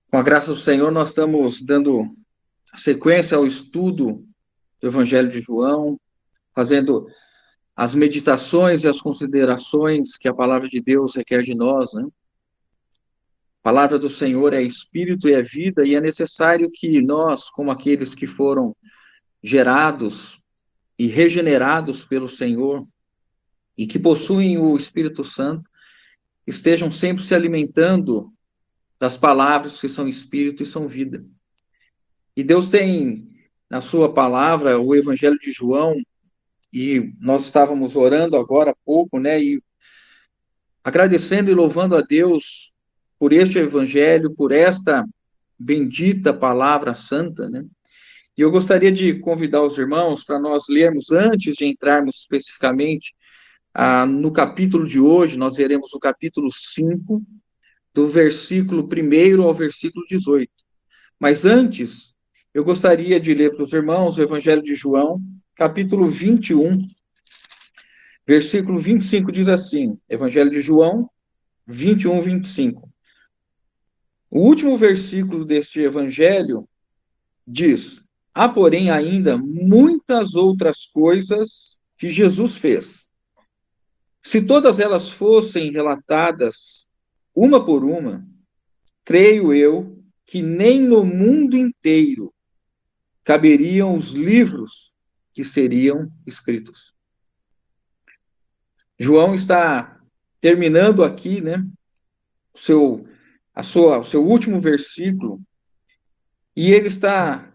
Com a graça do Senhor, nós estamos dando sequência ao estudo do Evangelho de João, fazendo as meditações e as considerações que a palavra de Deus requer de nós, né? A palavra do Senhor é espírito e é vida, e é necessário que nós, como aqueles que foram gerados e regenerados pelo Senhor e que possuem o Espírito Santo, estejam sempre se alimentando das palavras que são espírito e são vida. E Deus tem, na sua palavra, o Evangelho de João, e nós estávamos orando agora há pouco, né, e agradecendo e louvando a Deus por este Evangelho, por esta bendita palavra santa, né? E eu gostaria de convidar os irmãos para nós lermos, antes de entrarmos especificamente no capítulo de hoje, nós veremos o capítulo 5, do versículo 1 ao versículo 18. Mas antes, eu gostaria de ler para os irmãos o Evangelho de João, capítulo 21, versículo 25 diz assim, Evangelho de João, 21, 25. O último versículo deste evangelho diz: há, porém, ainda muitas outras coisas que Jesus fez. Se todas elas fossem relatadas uma por uma, creio eu que nem no mundo inteiro caberiam os livros que seriam escritos. João está terminando aqui, né, o seu último versículo, e ele está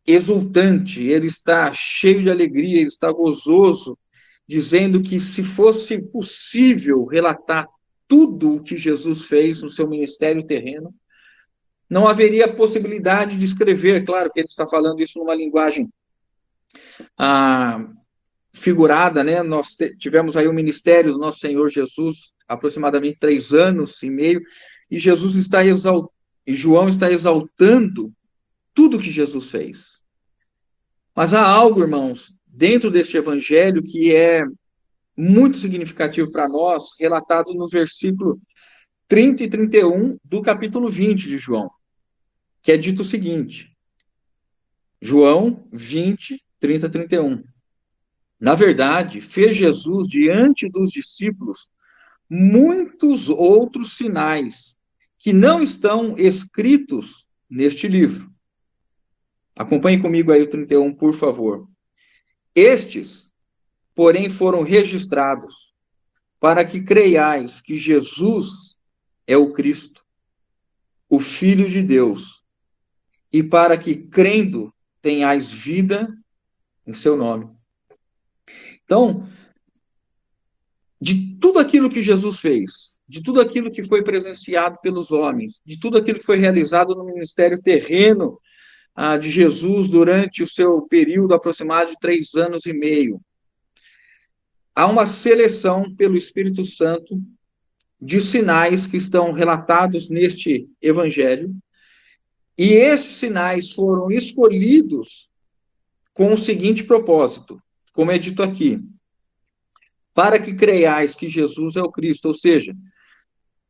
exultante, ele está cheio de alegria, ele está gozoso, dizendo que se fosse possível relatar tudo o que Jesus fez no seu ministério terreno, não haveria possibilidade de escrever. Claro que ele está falando isso numa linguagem figurada, né? Nós tivemos aí o ministério do nosso Senhor Jesus, aproximadamente 3 anos e meio, e Jesus está e João está exaltando tudo que Jesus fez. Mas há algo, irmãos, dentro deste evangelho que é muito significativo para nós, relatado no versículo 30 e 31 do capítulo 20 de João, que é dito o seguinte, João 20, 30 e 31. Na verdade, fez Jesus diante dos discípulos muitos outros sinais que não estão escritos neste livro. Acompanhe comigo aí o 31, por favor. Estes, porém, foram registrados para que creiais que Jesus é o Cristo, o Filho de Deus, e para que, crendo, tenhais vida em seu nome. Então, de tudo aquilo que Jesus fez, de tudo aquilo que foi presenciado pelos homens, de tudo aquilo que foi realizado no ministério terreno de Jesus durante o seu período aproximado de 3 anos e meio, há uma seleção pelo Espírito Santo de sinais que estão relatados neste evangelho, e esses sinais foram escolhidos com o seguinte propósito, como é dito aqui, para que creiais que Jesus é o Cristo, ou seja,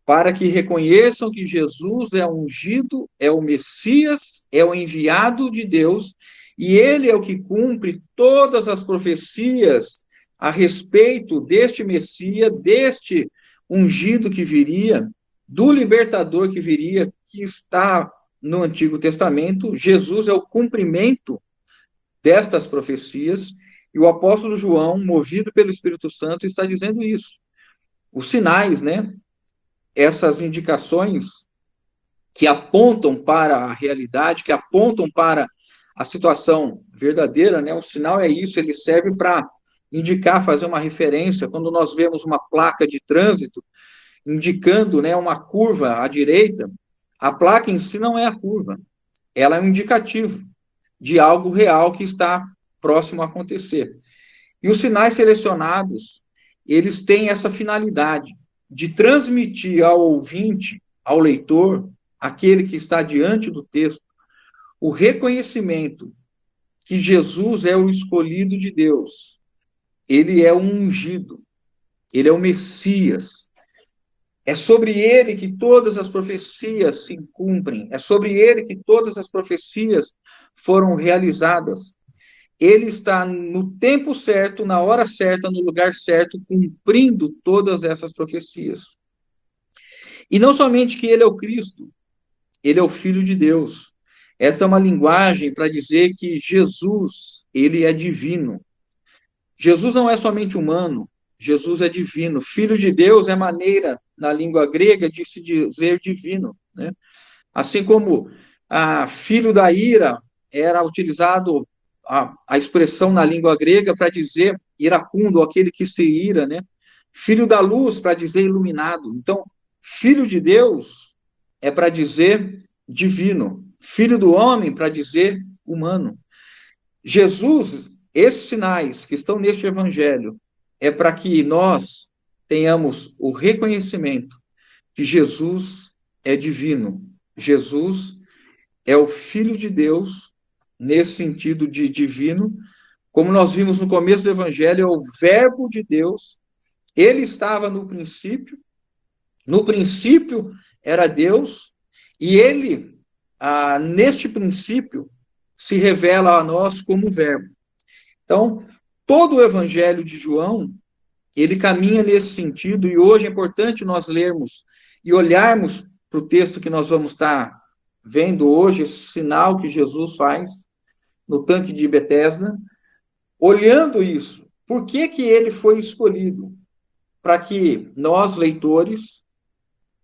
para que reconheçam que Jesus é o ungido, é o Messias, é o enviado de Deus, e ele é o que cumpre todas as profecias a respeito deste Messias, deste ungido que viria, do libertador que viria, que está no Antigo Testamento. Jesus é o cumprimento destas profecias, e o apóstolo João, movido pelo Espírito Santo, está dizendo isso. Os sinais, né? Essas indicações que apontam para a realidade, que apontam para a situação verdadeira, né? O sinal é isso, ele serve para indicar, fazer uma referência. Quando nós vemos uma placa de trânsito indicando, né, uma curva à direita, a placa em si não é a curva, ela é um indicativo de algo real que está próximo a acontecer. E os sinais selecionados, eles têm essa finalidade de transmitir ao ouvinte, ao leitor, aquele que está diante do texto, o reconhecimento que Jesus é o escolhido de Deus, ele é o ungido, ele é o Messias. É sobre ele que todas as profecias se cumprem. É sobre ele que todas as profecias foram realizadas. Ele está no tempo certo, na hora certa, no lugar certo, cumprindo todas essas profecias. E não somente que ele é o Cristo, ele é o Filho de Deus. Essa é uma linguagem para dizer que Jesus, ele é divino. Jesus não é somente humano, Jesus é divino. Filho de Deus é maneira, na língua grega, de se dizer divino, né? Assim como filho da ira era utilizado a expressão na língua grega para dizer iracundo, aquele que se ira, né? Filho da luz para dizer iluminado. Então, filho de Deus é para dizer divino. Filho do homem para dizer humano. Jesus, esses sinais que estão neste evangelho, é para que nós tenhamos o reconhecimento que Jesus é divino. Jesus é o Filho de Deus, nesse sentido de divino. Como nós vimos no começo do evangelho, é o Verbo de Deus. Ele estava no princípio era Deus, e ele, neste princípio, se revela a nós como Verbo. Então, todo o Evangelho de João, ele caminha nesse sentido, e hoje é importante nós lermos e olharmos para o texto que nós vamos estar vendo hoje, esse sinal que Jesus faz no tanque de Betesda, olhando isso. Por que que ele foi escolhido? Para que nós, leitores,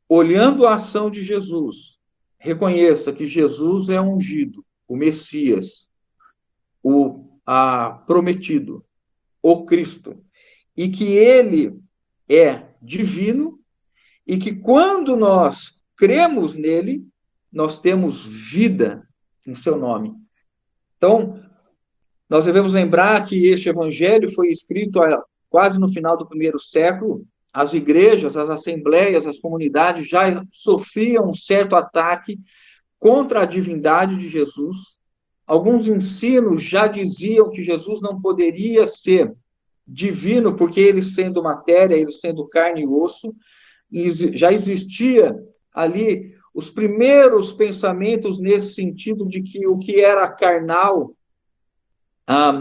olhando a ação de Jesus, reconheça que Jesus é ungido, o Messias, o prometido, o Cristo, e que ele é divino, e que quando nós cremos nele, nós temos vida em seu nome. Então, nós devemos lembrar que este evangelho foi escrito quase no final do primeiro século. As igrejas, as assembleias, as comunidades já sofriam um certo ataque contra a divindade de Jesus. Alguns ensinos já diziam que Jesus não poderia ser divino, porque ele sendo matéria, ele sendo carne e osso, e já existia ali os primeiros pensamentos nesse sentido de que o que era carnal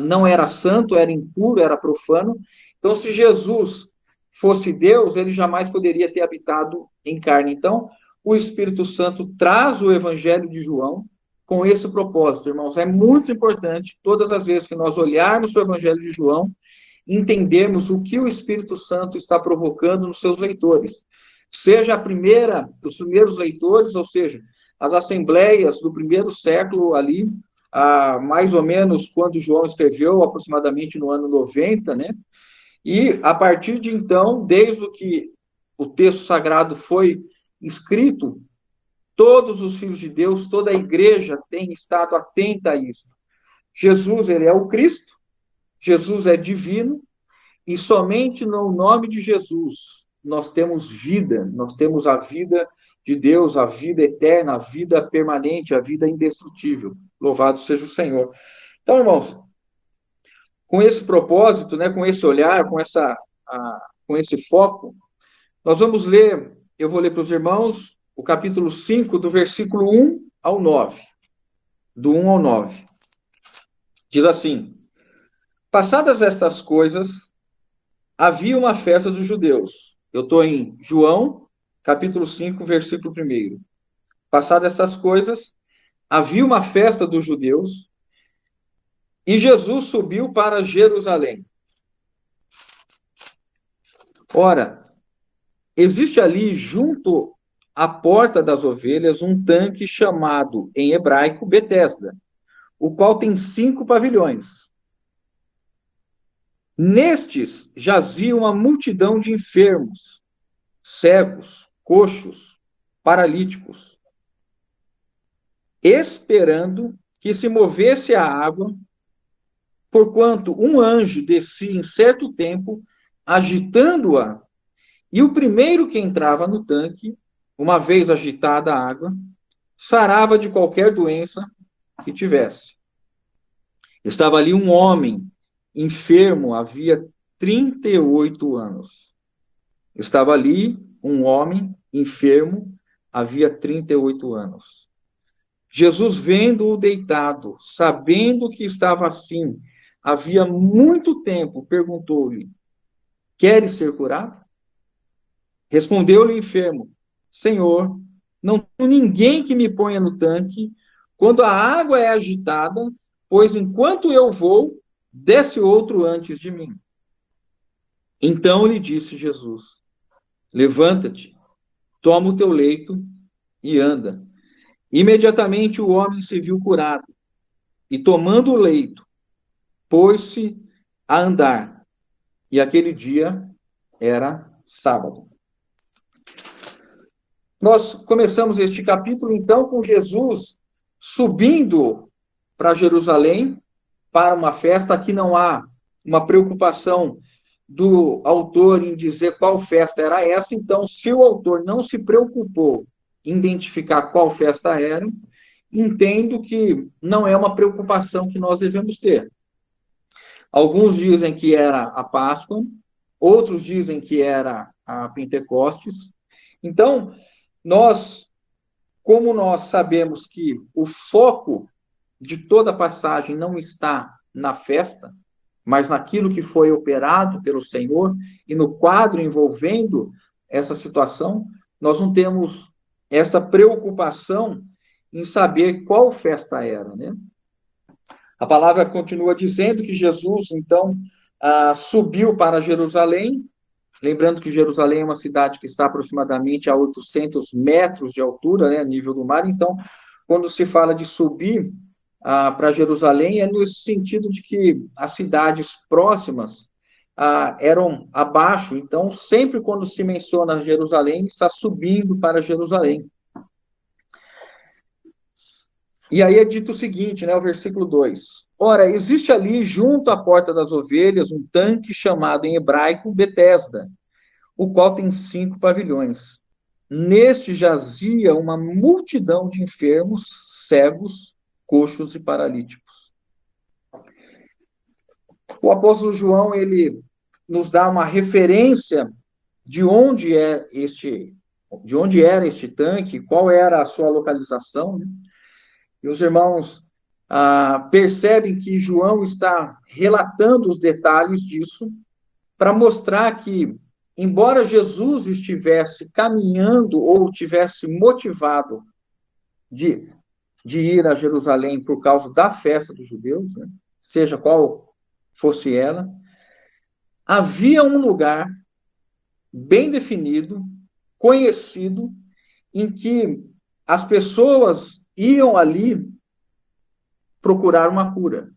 não era santo, era impuro, era profano. Então, se Jesus fosse Deus, ele jamais poderia ter habitado em carne. Então, o Espírito Santo traz o Evangelho de João com esse propósito, irmãos. É muito importante, todas as vezes que nós olharmos o Evangelho de João, entendermos o que o Espírito Santo está provocando nos seus leitores. Seja os primeiros leitores, ou seja, as assembleias do primeiro século ali, mais ou menos quando João escreveu, aproximadamente no ano 90, né? E a partir de então, desde que o texto sagrado foi escrito, todos os filhos de Deus, toda a igreja tem estado atenta a isso. Jesus, ele é o Cristo, Jesus é divino, e somente no nome de Jesus nós temos vida, nós temos a vida de Deus, a vida eterna, a vida permanente, a vida indestrutível. Louvado seja o Senhor. Então, irmãos, com esse propósito, né, com esse olhar, com esse foco, nós vamos ler, eu vou ler para os irmãos, o capítulo 5, do versículo 1 ao 9. Do 1 ao 9. Diz assim: passadas estas coisas, havia uma festa dos judeus. Eu estou em João, capítulo 5, versículo 1. Passadas estas coisas, havia uma festa dos judeus, e Jesus subiu para Jerusalém. Ora, existe ali, junto à porta das ovelhas, um tanque chamado, em hebraico, Betesda, o qual tem 5 pavilhões. Nestes jazia uma multidão de enfermos, cegos, coxos, paralíticos, esperando que se movesse a água, porquanto um anjo descia em certo tempo, agitando-a, e o primeiro que entrava no tanque, uma vez agitada a água, sarava de qualquer doença que tivesse. Estava ali um homem enfermo, havia 38 anos. Estava ali um homem enfermo, havia 38 anos. Jesus, vendo-o deitado, sabendo que estava assim, havia muito tempo, perguntou-lhe: Queres ser curado? Respondeu-lhe o enfermo: Senhor, não tenho ninguém que me ponha no tanque quando a água é agitada, pois enquanto eu vou, desce outro antes de mim. Então lhe disse Jesus: Levanta-te, toma o teu leito e anda. Imediatamente o homem se viu curado e, tomando o leito, pôs-se a andar. E aquele dia era sábado. Nós começamos este capítulo, então, com Jesus subindo para Jerusalém para uma festa. Aqui não há uma preocupação do autor em dizer qual festa era essa. Então, se o autor não se preocupou em identificar qual festa era, entendo que não é uma preocupação que nós devemos ter. Alguns dizem que era a Páscoa, outros dizem que era a Pentecostes. Então, como nós sabemos que o foco de toda a passagem não está na festa, mas naquilo que foi operado pelo Senhor e no quadro envolvendo essa situação, nós não temos essa preocupação em saber qual festa era, né? A palavra continua dizendo que Jesus, então, subiu para Jerusalém, lembrando que Jerusalém é uma cidade que está aproximadamente a 800 metros de altura, né, nível do mar. Então, quando se fala de subir para Jerusalém, é no sentido de que as cidades próximas eram abaixo. Então, sempre quando se menciona Jerusalém, está subindo para Jerusalém. E aí é dito o seguinte, né, o versículo 2. Ora, existe ali, junto à porta das ovelhas, um tanque chamado em hebraico Betesda, o qual tem 5 pavilhões. Neste jazia uma multidão de enfermos, cegos, coxos e paralíticos. O apóstolo João, ele nos dá uma referência de onde era este tanque, qual era a sua localização, né? E os irmãos percebem que João está relatando os detalhes disso para mostrar que, embora Jesus estivesse caminhando ou tivesse motivado de ir a Jerusalém por causa da festa dos judeus, né, seja qual fosse ela, havia um lugar bem definido, conhecido, em que as pessoas iam ali procurar uma cura.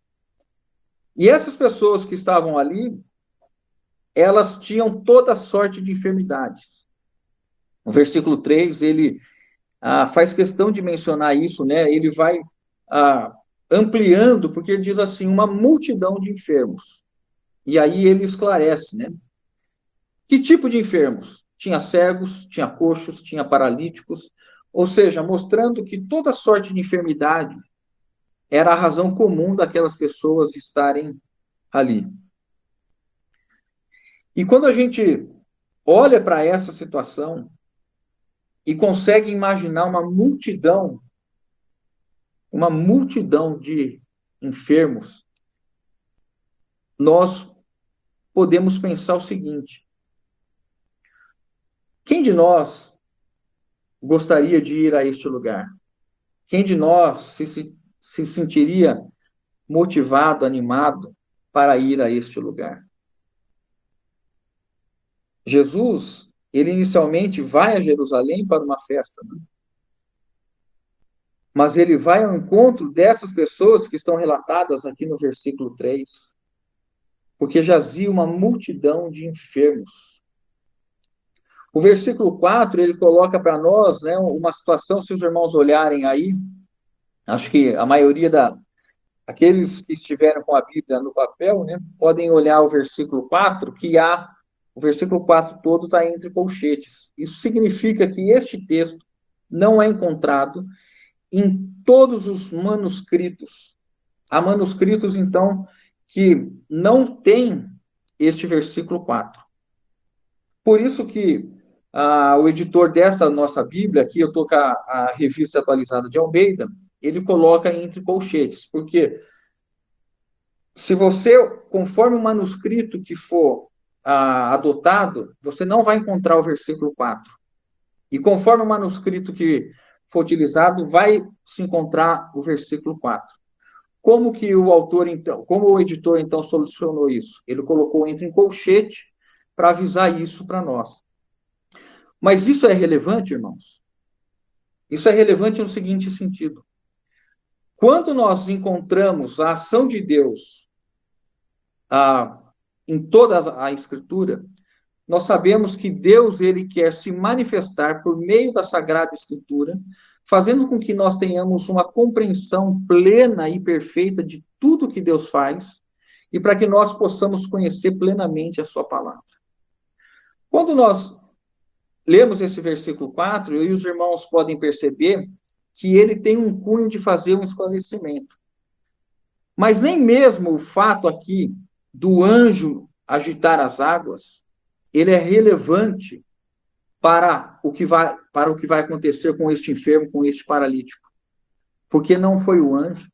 E essas pessoas que estavam ali, elas tinham toda sorte de enfermidades. No versículo 3, ele faz questão de mencionar isso, né? Ele vai ampliando, porque ele diz assim, uma multidão de enfermos. E aí ele esclarece, né? Que tipo de enfermos? Tinha cegos, tinha coxos, tinha paralíticos, ou seja, mostrando que toda sorte de enfermidade era a razão comum daquelas pessoas estarem ali. E quando a gente olha para essa situação e consegue imaginar uma multidão de enfermos, nós podemos pensar o seguinte: quem de nós gostaria de ir a este lugar? Quem de nós se sentiria motivado, animado para ir a este lugar? Jesus, ele inicialmente vai a Jerusalém para uma festa, né? Mas ele vai ao encontro dessas pessoas que estão relatadas aqui no versículo 3, porque jazia uma multidão de enfermos. O versículo 4, ele coloca para nós, né, uma situação, se os irmãos olharem aí, acho que a maioria aqueles que estiveram com a Bíblia no papel, né, podem olhar o versículo 4, o versículo 4 todo está entre colchetes. Isso significa que este texto não é encontrado em todos os manuscritos. Há manuscritos, então, que não têm este versículo 4. Por isso que o editor dessa nossa Bíblia, aqui eu estou com a revista atualizada de Almeida, ele coloca entre colchetes, porque se você, conforme o manuscrito que for adotado, você não vai encontrar o versículo 4. E conforme o manuscrito que for utilizado, vai se encontrar o versículo 4. Como que o autor, então, como o editor, então, solucionou isso? Ele colocou entre colchete para avisar isso para nós. Mas isso é relevante, irmãos? Isso é relevante no seguinte sentido. Quando nós encontramos a ação de Deus em toda a Escritura, nós sabemos que Deus ele quer se manifestar por meio da Sagrada Escritura, fazendo com que nós tenhamos uma compreensão plena e perfeita de tudo que Deus faz, e para que nós possamos conhecer plenamente a sua palavra. Quando nós lemos esse versículo 4, eu e os irmãos podem perceber que ele tem um cunho de fazer um esclarecimento. Mas nem mesmo o fato aqui do anjo agitar as águas, ele é relevante para o que vai acontecer com este enfermo, com este paralítico. Porque não foi o anjo,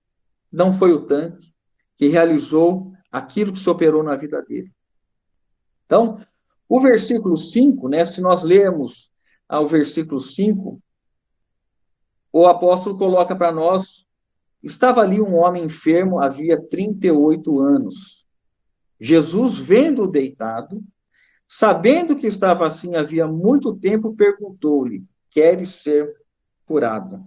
não foi o tanque que realizou aquilo que se operou na vida dele. Então, o versículo 5, né, se nós lermos ao versículo 5, o apóstolo coloca para nós: estava ali um homem enfermo, havia 38 anos. Jesus, vendo-o deitado, sabendo que estava assim havia muito tempo, perguntou-lhe: queres ser curado?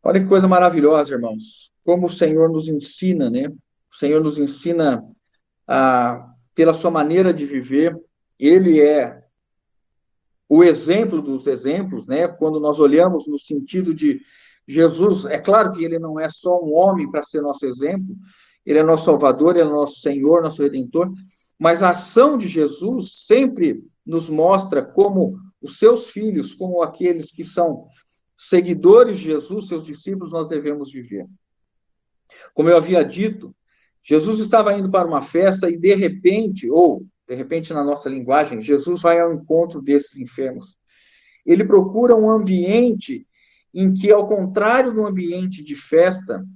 Olha que coisa maravilhosa, irmãos. Como o Senhor nos ensina, né? O Senhor nos ensina pela sua maneira de viver. Ele é o exemplo dos exemplos, né? Quando nós olhamos no sentido de Jesus, é claro que ele não é só um homem para ser nosso exemplo, ele é nosso Salvador, ele é nosso Senhor, nosso Redentor, mas a ação de Jesus sempre nos mostra como os seus filhos, como aqueles que são seguidores de Jesus, seus discípulos, nós devemos viver. Como eu havia dito, Jesus estava indo para uma festa e de repente na nossa linguagem, Jesus vai ao encontro desses enfermos. Ele procura um ambiente em que, ao contrário do ambiente de festa,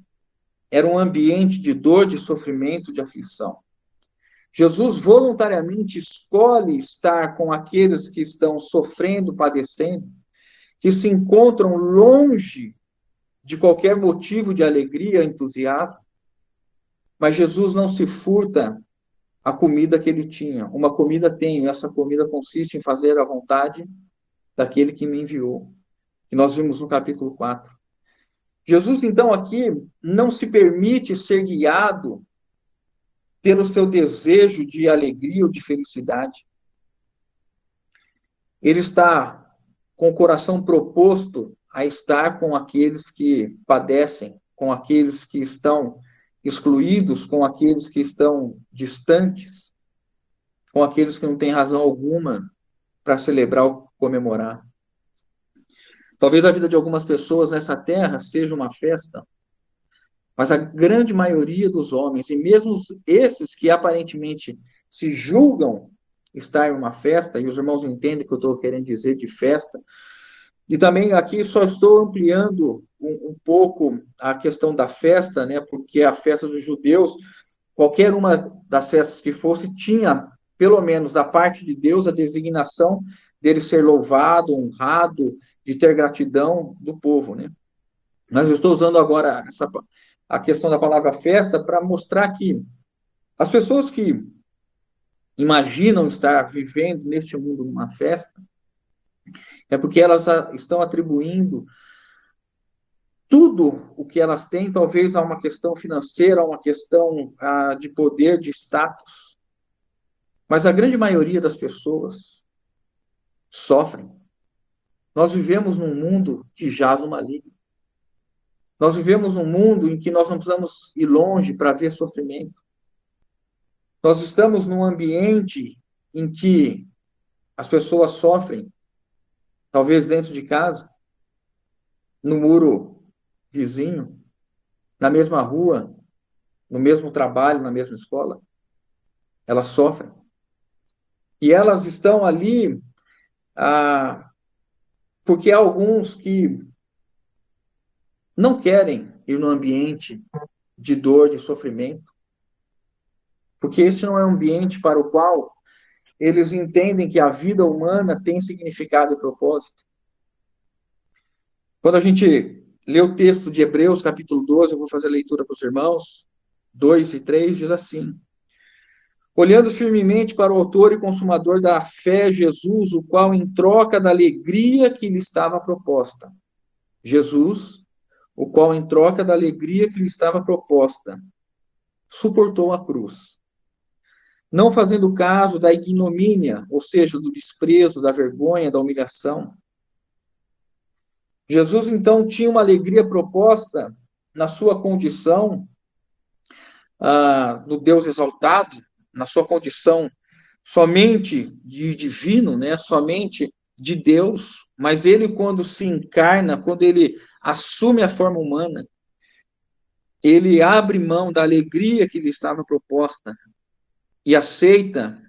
era um ambiente de dor, de sofrimento, de aflição. Jesus voluntariamente escolhe estar com aqueles que estão sofrendo, padecendo, que se encontram longe de qualquer motivo de alegria, entusiasmo, mas Jesus não se furta a comida que ele tinha. Uma comida tenho, essa comida consiste em fazer a vontade daquele que me enviou, que nós vimos no capítulo 4. Jesus, então, aqui não se permite ser guiado pelo seu desejo de alegria ou de felicidade. Ele está com o coração proposto a estar com aqueles que padecem, com aqueles que estão excluídos, com aqueles que estão distantes, com aqueles que não têm razão alguma para celebrar ou comemorar. Talvez a vida de algumas pessoas nessa terra seja uma festa, mas a grande maioria dos homens, e mesmo esses que aparentemente se julgam estar em uma festa, e os irmãos entendem o que eu estou querendo dizer de festa, e também aqui só estou ampliando um pouco a questão da festa, né, porque a festa dos judeus, qualquer uma das festas que fosse, tinha, pelo menos da parte de Deus, a designação dele ser louvado, honrado, de ter gratidão do povo, né? Mas eu estou usando agora a questão da palavra festa para mostrar que as pessoas que imaginam estar vivendo neste mundo numa festa, é porque elas estão atribuindo tudo o que elas têm, talvez, a uma questão financeira, a uma questão de poder, de status. Mas a grande maioria das pessoas sofrem. Nós vivemos num mundo que jaz no maligno. Nós vivemos num mundo em que nós não precisamos ir longe para ver sofrimento. Nós estamos num ambiente em que as pessoas sofrem, talvez dentro de casa, no muro vizinho, na mesma rua, no mesmo trabalho, na mesma escola. Elas sofrem. E elas estão ali porque há alguns que não querem ir no ambiente de dor, de sofrimento, porque este não é um ambiente para o qual eles entendem que a vida humana tem significado e propósito. Quando a gente lê o texto de Hebreus, capítulo 12, eu vou fazer a leitura para os irmãos, 2 e 3, diz assim: olhando firmemente para o autor e consumador da fé, Jesus, o qual, em troca da alegria que lhe estava proposta, Jesus, o qual, em troca da alegria que lhe estava proposta, suportou a cruz, não fazendo caso da ignomínia, ou seja, do desprezo, da vergonha, da humilhação. Jesus, então, tinha uma alegria proposta na sua condição do Deus exaltado, na sua condição somente de divino, né? Somente de Deus, mas ele, quando se encarna, quando ele assume a forma humana, ele abre mão da alegria que lhe estava proposta e aceita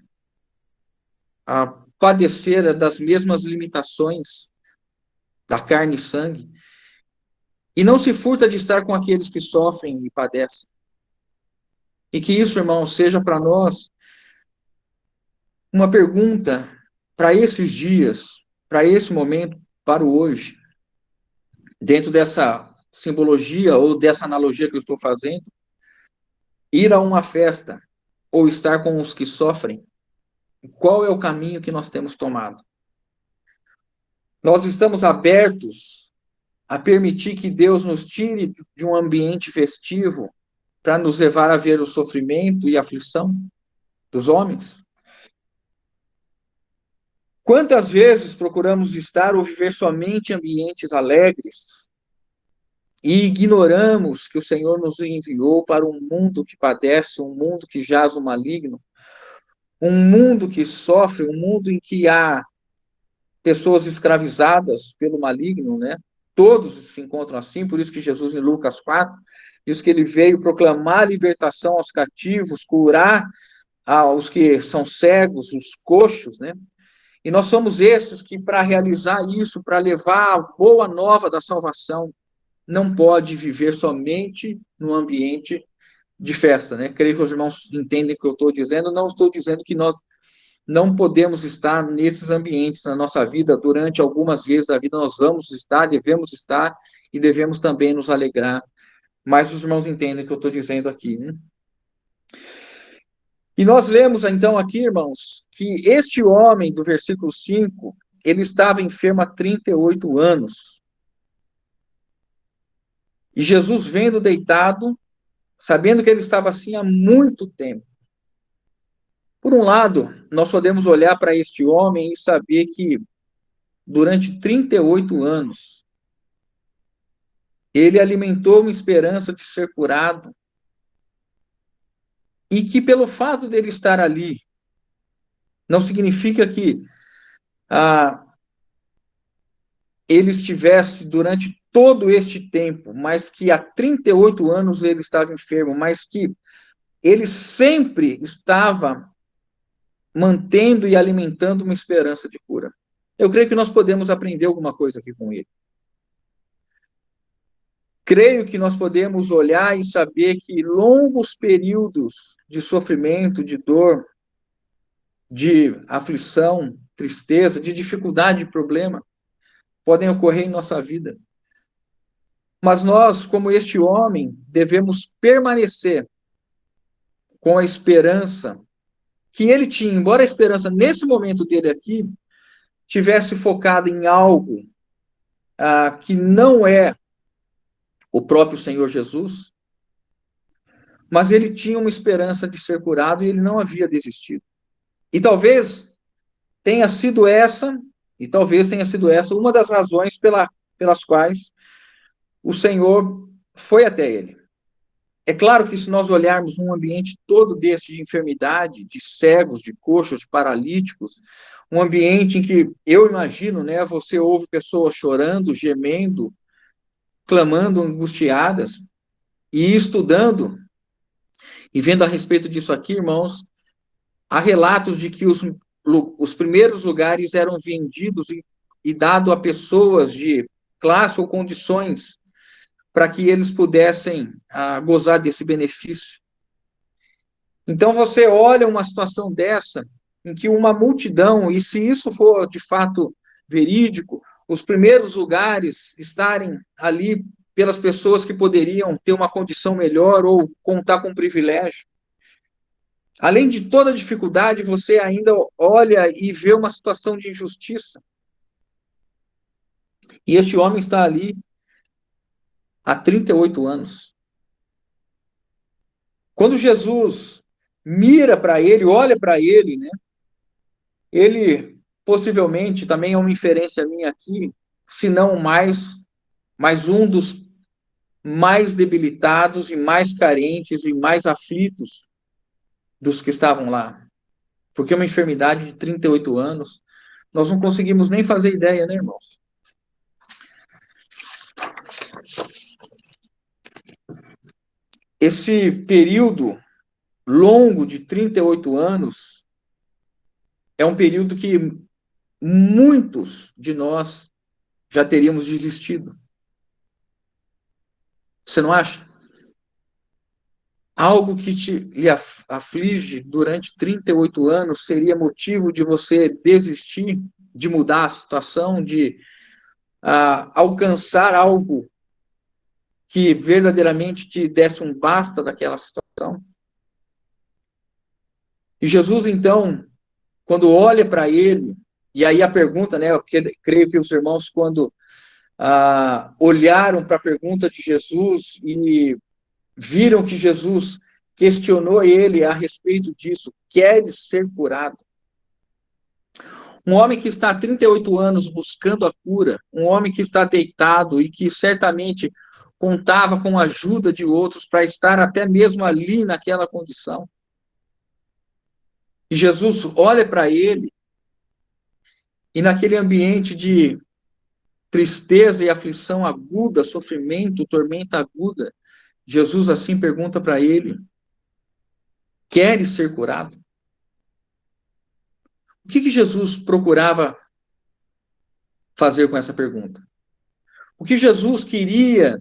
a padecer das mesmas limitações da carne e sangue, e não se furta de estar com aqueles que sofrem e padecem. E que isso, irmão, seja para nós uma pergunta para esses dias, para esse momento, para o hoje, dentro dessa simbologia ou dessa analogia que eu estou fazendo, ir a uma festa ou estar com os que sofrem, qual é o caminho que nós temos tomado? Nós estamos abertos a permitir que Deus nos tire de um ambiente festivo para nos levar a ver o sofrimento e a aflição dos homens? Quantas vezes procuramos estar ou viver somente em ambientes alegres e ignoramos que o Senhor nos enviou para um mundo que padece, um mundo que jaz o maligno, um mundo que sofre, um mundo em que há pessoas escravizadas pelo maligno, né? Todos se encontram assim, por isso que Jesus, em Lucas 4, diz que ele veio proclamar a libertação aos cativos, curar aos que são cegos, os coxos, né? E nós somos esses que, para realizar isso, para levar a boa nova da salvação, não pode viver somente no ambiente de festa, né? Creio que os irmãos entendem o que eu estou dizendo. Não estou dizendo que nós não podemos estar nesses ambientes na nossa vida. Durante algumas vezes da vida nós vamos estar, devemos estar e devemos também nos alegrar. Mas os irmãos entendem o que eu estou dizendo aqui, né? E nós lemos então aqui, irmãos, que este homem do versículo 5, ele estava enfermo há 38 anos. E Jesus, vendo deitado, sabendo que ele estava assim há muito tempo. Por um lado, nós podemos olhar para este homem e saber que durante 38 anos ele alimentou uma esperança de ser curado, e que pelo fato dele estar ali, não significa que ele estivesse durante todo este tempo, mas que há 38 anos ele estava enfermo, mas que ele sempre estava mantendo e alimentando uma esperança de cura. Eu creio que nós podemos aprender alguma coisa aqui com ele. Creio que nós podemos olhar e saber que longos períodos de sofrimento, de dor, de aflição, tristeza, de dificuldade, de problema, podem ocorrer em nossa vida. Mas nós, como este homem, devemos permanecer com a esperança que ele tinha, embora a esperança nesse momento dele aqui tivesse focada em algo que não é o próprio Senhor Jesus, mas ele tinha uma esperança de ser curado e ele não havia desistido. E talvez tenha sido essa uma das razões pelas quais o Senhor foi até ele. É claro que se nós olharmos um ambiente todo desse de enfermidade, de cegos, de coxos, de paralíticos, um ambiente em que eu imagino, né, você ouve pessoas chorando, gemendo, clamando, angustiadas, e estudando e vendo a respeito disso aqui, irmãos, há relatos de que os primeiros lugares eram vendidos e dado a pessoas de classe ou condições para que eles pudessem gozar desse benefício. Então você olha uma situação dessa, em que uma multidão, e se isso for de fato verídico, os primeiros lugares estarem ali pelas pessoas que poderiam ter uma condição melhor ou contar com privilégio. Além de toda a dificuldade, você ainda olha e vê uma situação de injustiça. E este homem está ali há 38 anos. Quando Jesus mira para ele, olha para ele, né? Ele possivelmente, também é uma inferência minha aqui, se não mais um dos mais debilitados e mais carentes e mais aflitos dos que estavam lá. Porque uma enfermidade de 38 anos, nós não conseguimos nem fazer ideia, né, irmãos? Esse período longo de 38 anos é um período que muitos de nós já teríamos desistido. Você não acha? Algo que lhe aflige durante 38 anos seria motivo de você desistir, de mudar a situação, de alcançar algo que verdadeiramente te desse um basta daquela situação. E Jesus, então, quando olha para ele, e aí a pergunta, né, eu creio que os irmãos, quando olharam para a pergunta de Jesus e viram que Jesus questionou ele a respeito disso, queres ser curado? Um homem que está há 38 anos buscando a cura, um homem que está deitado e que certamente contava com a ajuda de outros para estar até mesmo ali naquela condição. E Jesus olha para ele e naquele ambiente de tristeza e aflição aguda, sofrimento, tormenta aguda, Jesus assim pergunta para ele: queres ser curado? O que Jesus procurava fazer com essa pergunta? O que Jesus queria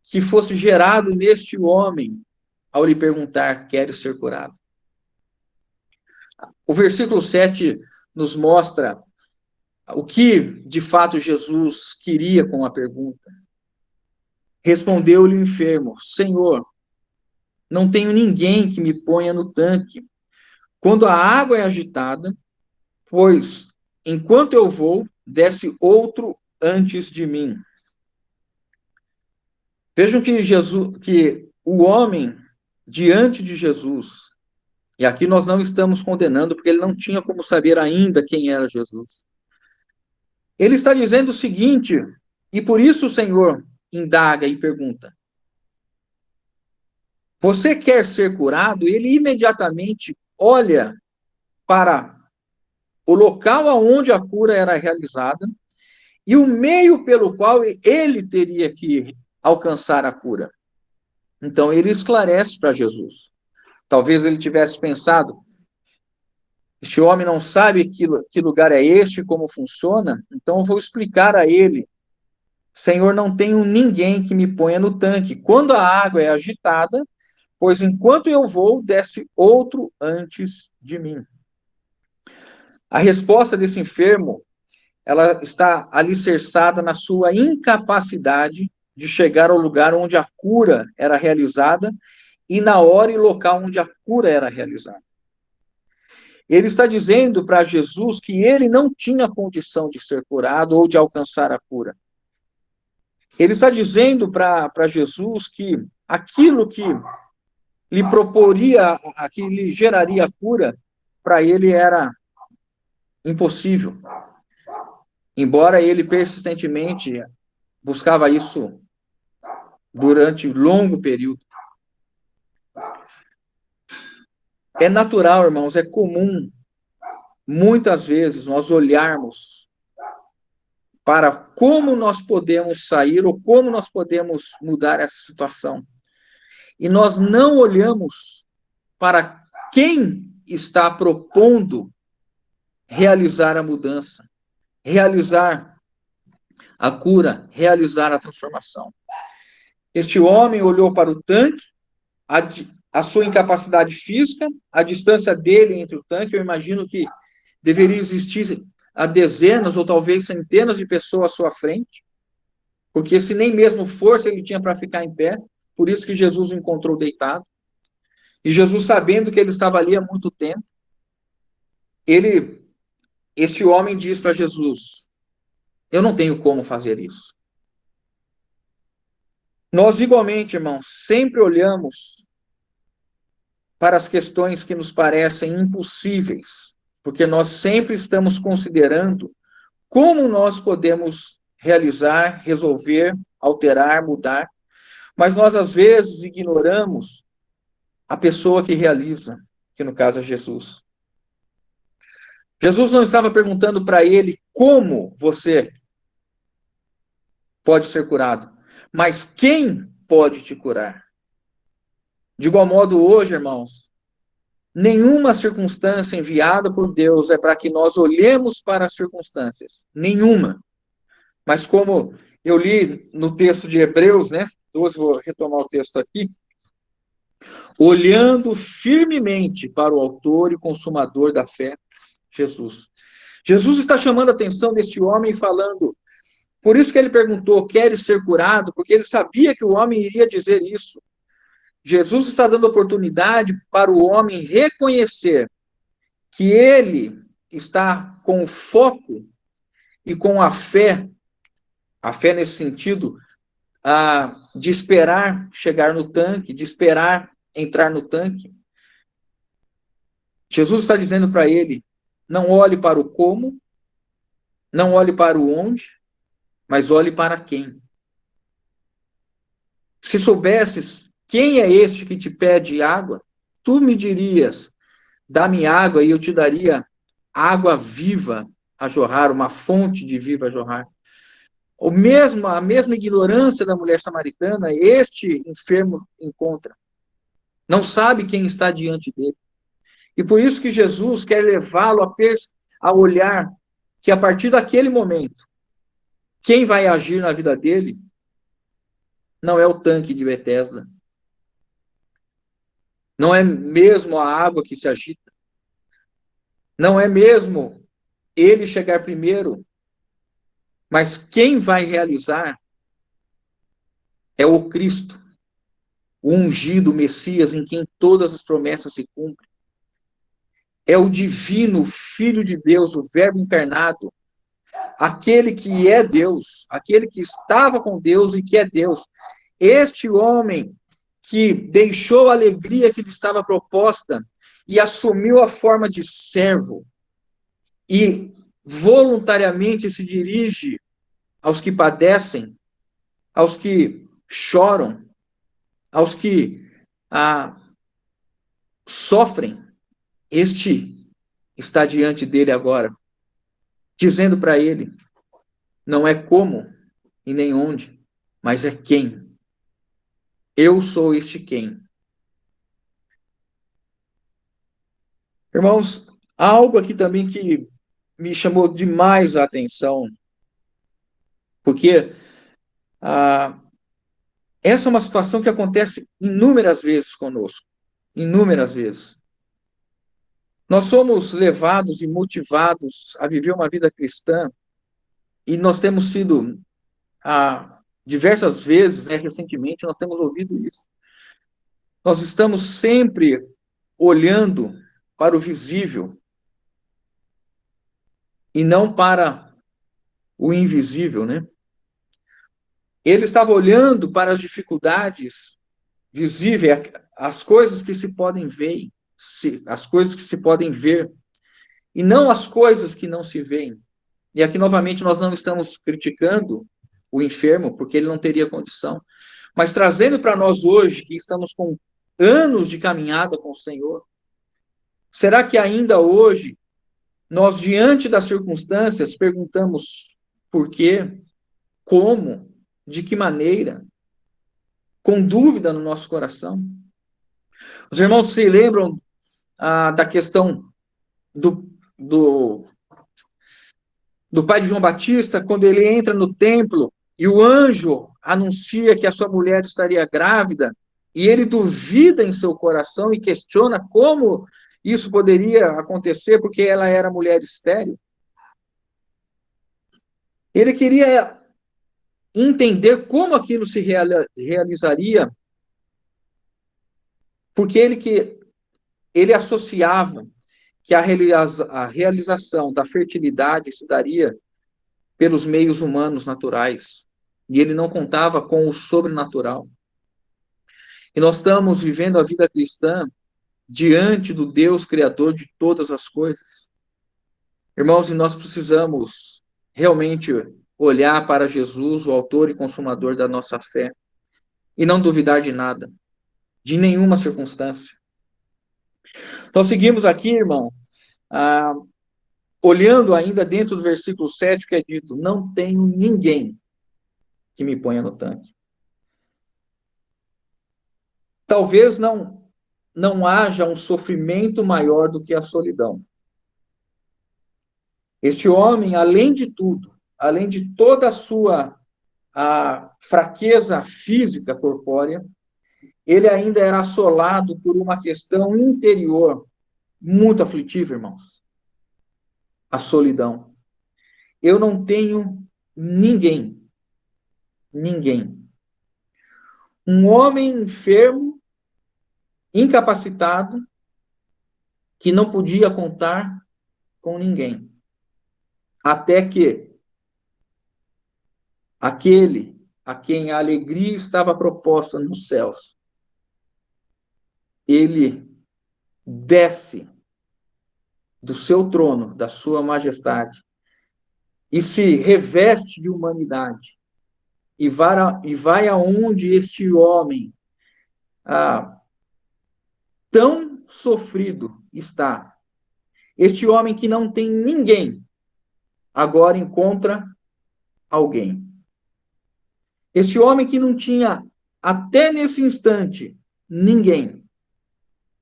que fosse gerado neste homem ao lhe perguntar: queres ser curado? O versículo 7 nos mostra o que, de fato, Jesus queria com a pergunta. Respondeu-lhe o enfermo: Senhor, não tenho ninguém que me ponha no tanque quando a água é agitada, pois, enquanto eu vou, desce outro antes de mim. Vejam que o homem, diante de Jesus, e aqui nós não estamos condenando, porque ele não tinha como saber ainda quem era Jesus. Ele está dizendo o seguinte, e por isso o Senhor indaga e pergunta: você quer ser curado? Ele imediatamente olha para o local aonde a cura era realizada e o meio pelo qual ele teria que alcançar a cura. Então ele esclarece para Jesus. Talvez ele tivesse pensado: este homem não sabe que lugar é este, como funciona, então eu vou explicar a ele. Senhor, não tenho ninguém que me ponha no tanque quando a água é agitada, pois enquanto eu vou, desce outro antes de mim. A resposta desse enfermo, ela está alicerçada na sua incapacidade de chegar ao lugar onde a cura era realizada e na hora e local onde a cura era realizada. Ele está dizendo para Jesus que ele não tinha condição de ser curado ou de alcançar a cura. Ele está dizendo para Jesus que aquilo que lhe proporia, que lhe geraria a cura, para ele era impossível. Embora ele persistentemente buscava isso durante um longo período. É natural, irmãos, é comum, muitas vezes, nós olharmos para como nós podemos sair ou como nós podemos mudar essa situação. E nós não olhamos para quem está propondo realizar a mudança, realizar a cura, realizar a transformação. Este homem olhou para o tanque, a, a sua incapacidade física, a distância dele entre o tanque, eu imagino que deveria existir a dezenas ou talvez centenas de pessoas à sua frente, porque se nem mesmo força ele tinha para ficar em pé, por isso que Jesus o encontrou deitado. E Jesus, sabendo que ele estava ali há muito tempo, este homem diz para Jesus: eu não tenho como fazer isso. Nós, igualmente, irmãos, sempre olhamos para as questões que nos parecem impossíveis, porque nós sempre estamos considerando como nós podemos realizar, resolver, alterar, mudar, mas nós, às vezes, ignoramos a pessoa que realiza, que no caso é Jesus. Jesus não estava perguntando para ele como você pode ser curado, mas quem pode te curar. De igual modo, hoje, irmãos, nenhuma circunstância enviada por Deus é para que nós olhemos para as circunstâncias. Nenhuma. Mas como eu li no texto de Hebreus, né? 12, vou retomar o texto aqui. Olhando firmemente para o autor e consumador da fé, Jesus. Jesus está chamando a atenção deste homem e falando, por isso que ele perguntou, queres ser curado? Porque ele sabia que o homem iria dizer isso. Jesus está dando oportunidade para o homem reconhecer que ele está com o foco e com a fé nesse sentido, de esperar chegar no tanque, de esperar entrar no tanque. Jesus está dizendo para ele, não olhe para o como, não olhe para o onde, mas olhe para quem. Se soubesses quem é este que te pede água, tu me dirias, dá-me água e eu te daria água viva a jorrar, uma fonte de viva a jorrar. A mesma ignorância da mulher samaritana, este enfermo encontra. Não sabe quem está diante dele. E por isso que Jesus quer levá-lo a olhar que a partir daquele momento, quem vai agir na vida dele não é o tanque de Betesda. Não é mesmo a água que se agita. Não é mesmo ele chegar primeiro. Mas quem vai realizar é o Cristo, o ungido, o Messias, em quem todas as promessas se cumprem. É o divino Filho de Deus, o Verbo encarnado, aquele que é Deus, aquele que estava com Deus e que é Deus. Este homem que deixou a alegria que lhe estava proposta e assumiu a forma de servo e voluntariamente se dirige aos que padecem, aos que choram, aos que sofrem, este está diante dele agora, dizendo para ele, não é como e nem onde, mas é quem. Eu sou este quem. Irmãos, há algo aqui também que me chamou demais a atenção, porque essa é uma situação que acontece inúmeras vezes conosco, inúmeras vezes. Nós somos levados e motivados a viver uma vida cristã e nós temos sido, diversas vezes, recentemente, nós temos ouvido isso. Nós estamos sempre olhando para o visível e não para o invisível, né? Ele estava olhando para as dificuldades visíveis, as coisas que se podem ver, as coisas que se podem ver, e não as coisas que não se veem. E aqui, novamente, nós não estamos criticando o enfermo, porque ele não teria condição, mas trazendo para nós hoje, que estamos com anos de caminhada com o Senhor, será que ainda hoje, nós, diante das circunstâncias, perguntamos por quê, como, de que maneira, com dúvida no nosso coração? Os irmãos se lembram da questão do do pai de João Batista, quando ele entra no templo e o anjo anuncia que a sua mulher estaria grávida, e ele duvida em seu coração e questiona como isso poderia acontecer, porque ela era mulher estéril. Ele queria entender como aquilo se realizaria, porque ele associava que a realização da fertilidade se daria pelos meios humanos naturais, e ele não contava com o sobrenatural. E nós estamos vivendo a vida cristã diante do Deus Criador de todas as coisas. Irmãos, e nós precisamos realmente olhar para Jesus, o autor e consumador da nossa fé, e não duvidar de nada, de nenhuma circunstância. Nós seguimos aqui, irmão, olhando ainda dentro do versículo 7, que é dito: não tenho ninguém que me ponha no tanque. Talvez não haja um sofrimento maior do que a solidão. Este homem, além de tudo, além de toda a fraqueza física corpórea, ele ainda era assolado por uma questão interior muito aflitiva, irmãos. A solidão. Eu não tenho ninguém. Ninguém. Um homem enfermo, incapacitado, que não podia contar com ninguém. Até que aquele a quem a alegria estava proposta nos céus, ele desce do seu trono, da sua majestade, e se reveste de humanidade, e vai aonde este homem tão sofrido está. Este homem que não tem ninguém, agora encontra alguém. Este homem que não tinha, até nesse instante, ninguém,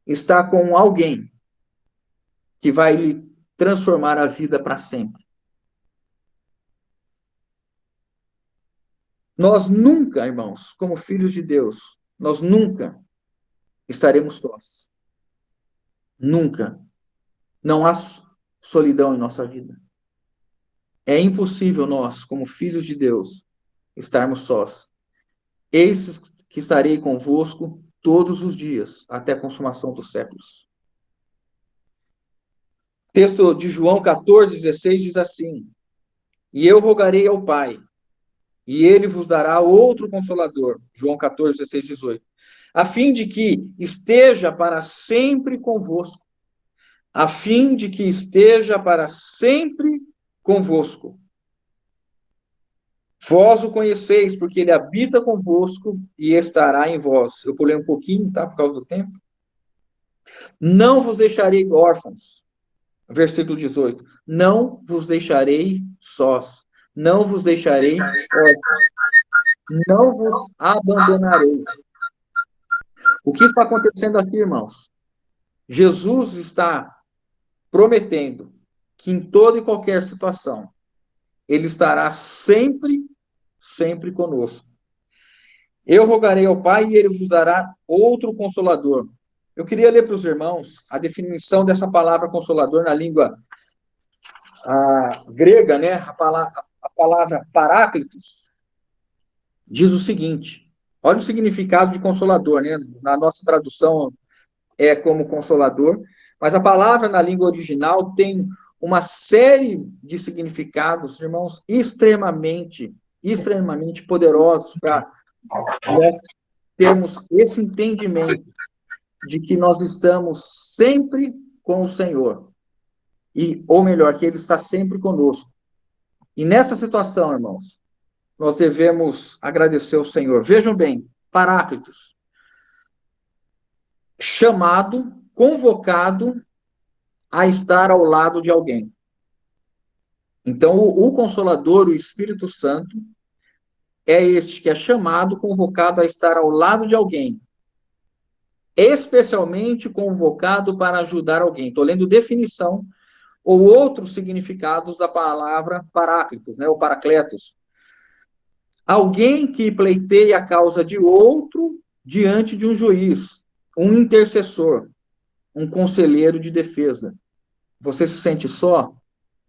está com alguém que vai lhe transformar a vida para sempre. Nós nunca, irmãos, como filhos de Deus, nós nunca estaremos sós. Nunca. Não há solidão em nossa vida. É impossível nós, como filhos de Deus, estarmos sós. Eis que estarei convosco todos os dias, até a consumação dos séculos. Texto de João 14:16 diz assim: e eu rogarei ao Pai, e ele vos dará outro consolador. João 14:16-18. A fim de que esteja para sempre convosco. A fim de que esteja para sempre convosco. Vós o conheceis, porque ele habita convosco e estará em vós. Eu pulei um pouquinho, tá? Por causa do tempo. Não vos deixarei órfãos. Versículo 18. Não vos deixarei sós. Não vos deixarei órfãos. Não vos abandonarei. O que está acontecendo aqui, irmãos? Jesus está prometendo que em toda e qualquer situação, ele estará sempre, sempre conosco. Eu rogarei ao Pai e ele vos dará outro consolador. Eu queria ler para os irmãos a definição dessa palavra consolador na língua grega, né? A palavra paráclitos diz o seguinte: olha o significado de consolador, né? Na nossa tradução é como consolador, mas a palavra na língua original tem uma série de significados, irmãos, extremamente poderosos para nós termos esse entendimento de que nós estamos sempre com o Senhor. Ou melhor, que ele está sempre conosco. E nessa situação, irmãos, nós devemos agradecer ao Senhor. Vejam bem, Paráclitos, chamado, convocado a estar ao lado de alguém. Então, o Consolador, o Espírito Santo, é este que é chamado, convocado a estar ao lado de alguém. Especialmente convocado para ajudar alguém. Estou lendo definição ou outros significados da palavra paráclitos, né, ou paracletos. Alguém que pleiteia a causa de outro diante de um juiz, um intercessor, um conselheiro de defesa. Você se sente só,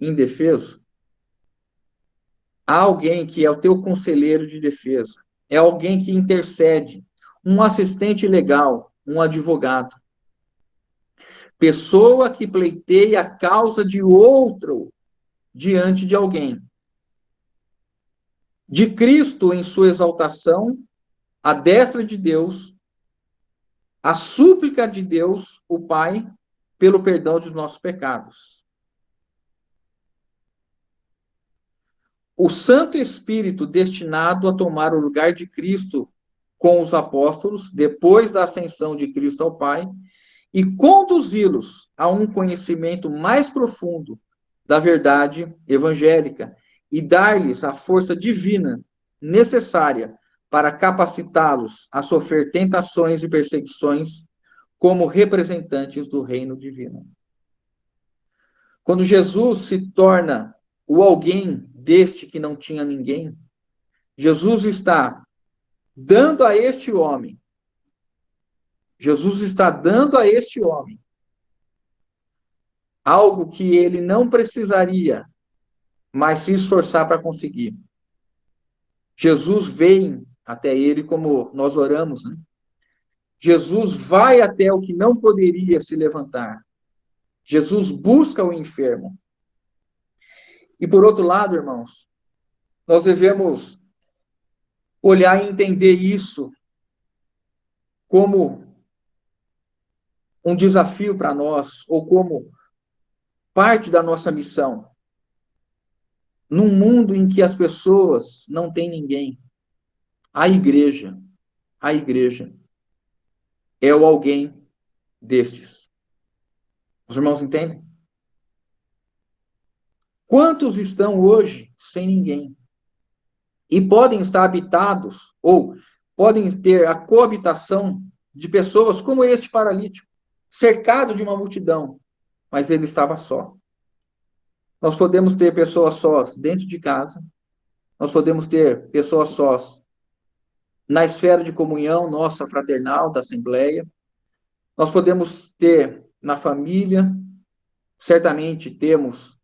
indefeso? Há alguém que é o teu conselheiro de defesa, é alguém que intercede, um assistente legal, um advogado. Pessoa que pleiteia a causa de outro diante de alguém. De Cristo em sua exaltação, a destra de Deus, a súplica de Deus, o Pai, pelo perdão dos nossos pecados. O Santo Espírito destinado a tomar o lugar de Cristo com os apóstolos, depois da ascensão de Cristo ao Pai, e conduzi-los a um conhecimento mais profundo da verdade evangélica e dar-lhes a força divina necessária para capacitá-los a sofrer tentações e perseguições como representantes do reino divino. Quando Jesus se torna o alguém deste que não tinha ninguém, Jesus está dando a este homem, algo que ele não precisaria, mas se esforçar para conseguir. Jesus vem até ele, como nós oramos, né? Jesus vai até o que não poderia se levantar. Jesus busca o enfermo. E por outro lado, irmãos, nós devemos olhar e entender isso como um desafio para nós, ou como parte da nossa missão. Num mundo em que as pessoas não têm ninguém, a igreja é o alguém destes. Os irmãos entendem? Quantos estão hoje sem ninguém? E podem estar habitados, ou podem ter a coabitação de pessoas como este paralítico, cercado de uma multidão, mas ele estava só. Nós podemos ter pessoas sós dentro de casa, nós podemos ter pessoas sós na esfera de comunhão nossa fraternal, da Assembleia, nós podemos ter na família, certamente temos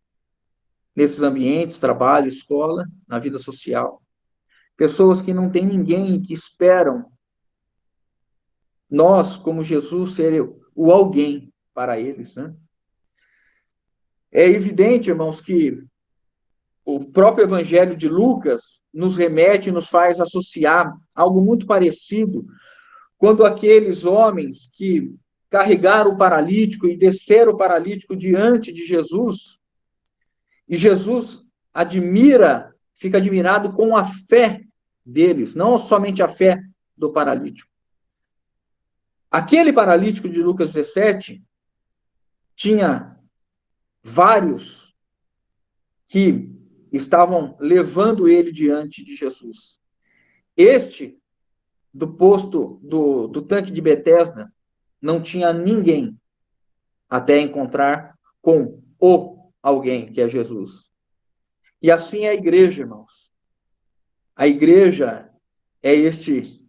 nesses ambientes, trabalho, escola, na vida social, pessoas que não têm ninguém, que esperam nós, como Jesus, ser o alguém para eles, né? É evidente, irmãos, que o próprio Evangelho de Lucas nos remete, nos faz associar algo muito parecido quando aqueles homens que carregaram o paralítico e desceram o paralítico diante de Jesus, e Jesus fica admirado com a fé deles, não somente a fé do paralítico. Aquele paralítico de Lucas 17 tinha vários que estavam levando ele diante de Jesus. Este, do posto do tanque de Betesda, não tinha ninguém até encontrar com o alguém, que é Jesus. E assim é a igreja, irmãos. A igreja é este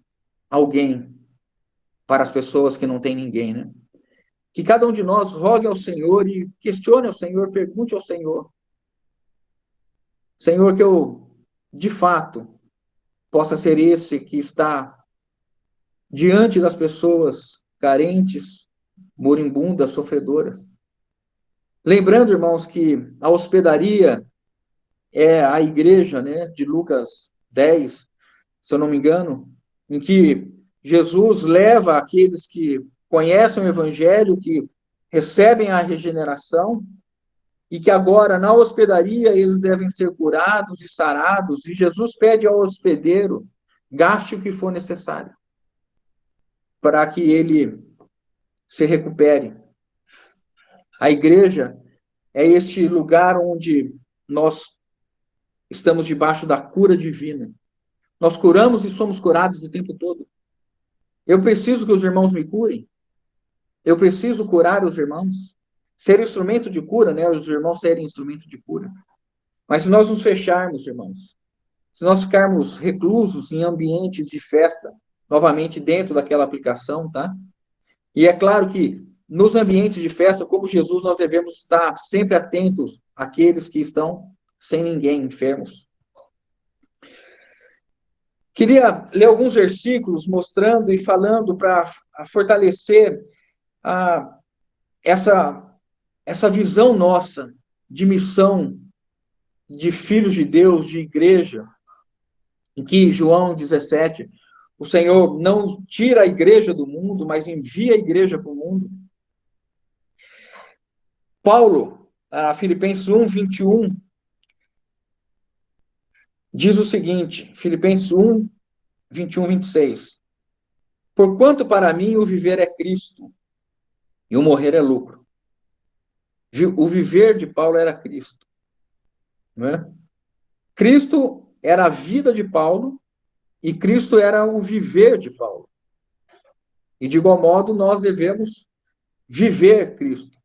alguém para as pessoas que não têm ninguém, né? Que cada um de nós rogue ao Senhor e questione ao Senhor, pergunte ao Senhor. Senhor, que eu, de fato, possa ser esse que está diante das pessoas carentes, moribundas, sofredoras. Lembrando, irmãos, que a hospedaria é a igreja, né, de Lucas 10, se eu não me engano, em que Jesus leva aqueles que conhecem o Evangelho, que recebem a regeneração, e que agora, na hospedaria, eles devem ser curados e sarados, e Jesus pede ao hospedeiro, gaste o que for necessário, para que ele se recupere. A igreja é este lugar onde nós estamos debaixo da cura divina. Nós curamos e somos curados o tempo todo. Eu preciso que os irmãos me curem. Eu preciso curar os irmãos. ser instrumento de cura, né? Os irmãos serem instrumento de cura. Mas se nós nos fecharmos, irmãos, se nós ficarmos reclusos em ambientes de festa, novamente dentro daquela aplicação, tá? E é claro que nos ambientes de festa, como Jesus, nós devemos estar sempre atentos àqueles que estão sem ninguém, enfermos. Queria ler alguns versículos mostrando e falando para fortalecer essa visão nossa de missão, de filhos de Deus, de igreja, em que João 17, o Senhor não tira a igreja do mundo, mas envia a igreja para o mundo. Paulo, Filipenses 1, 21, diz o seguinte, Filipenses 1, 21, 26. Porquanto para mim o viver é Cristo e o morrer é lucro. O viver de Paulo era Cristo. Não é? Cristo era a vida de Paulo e Cristo era o viver de Paulo. E de igual modo nós devemos viver Cristo.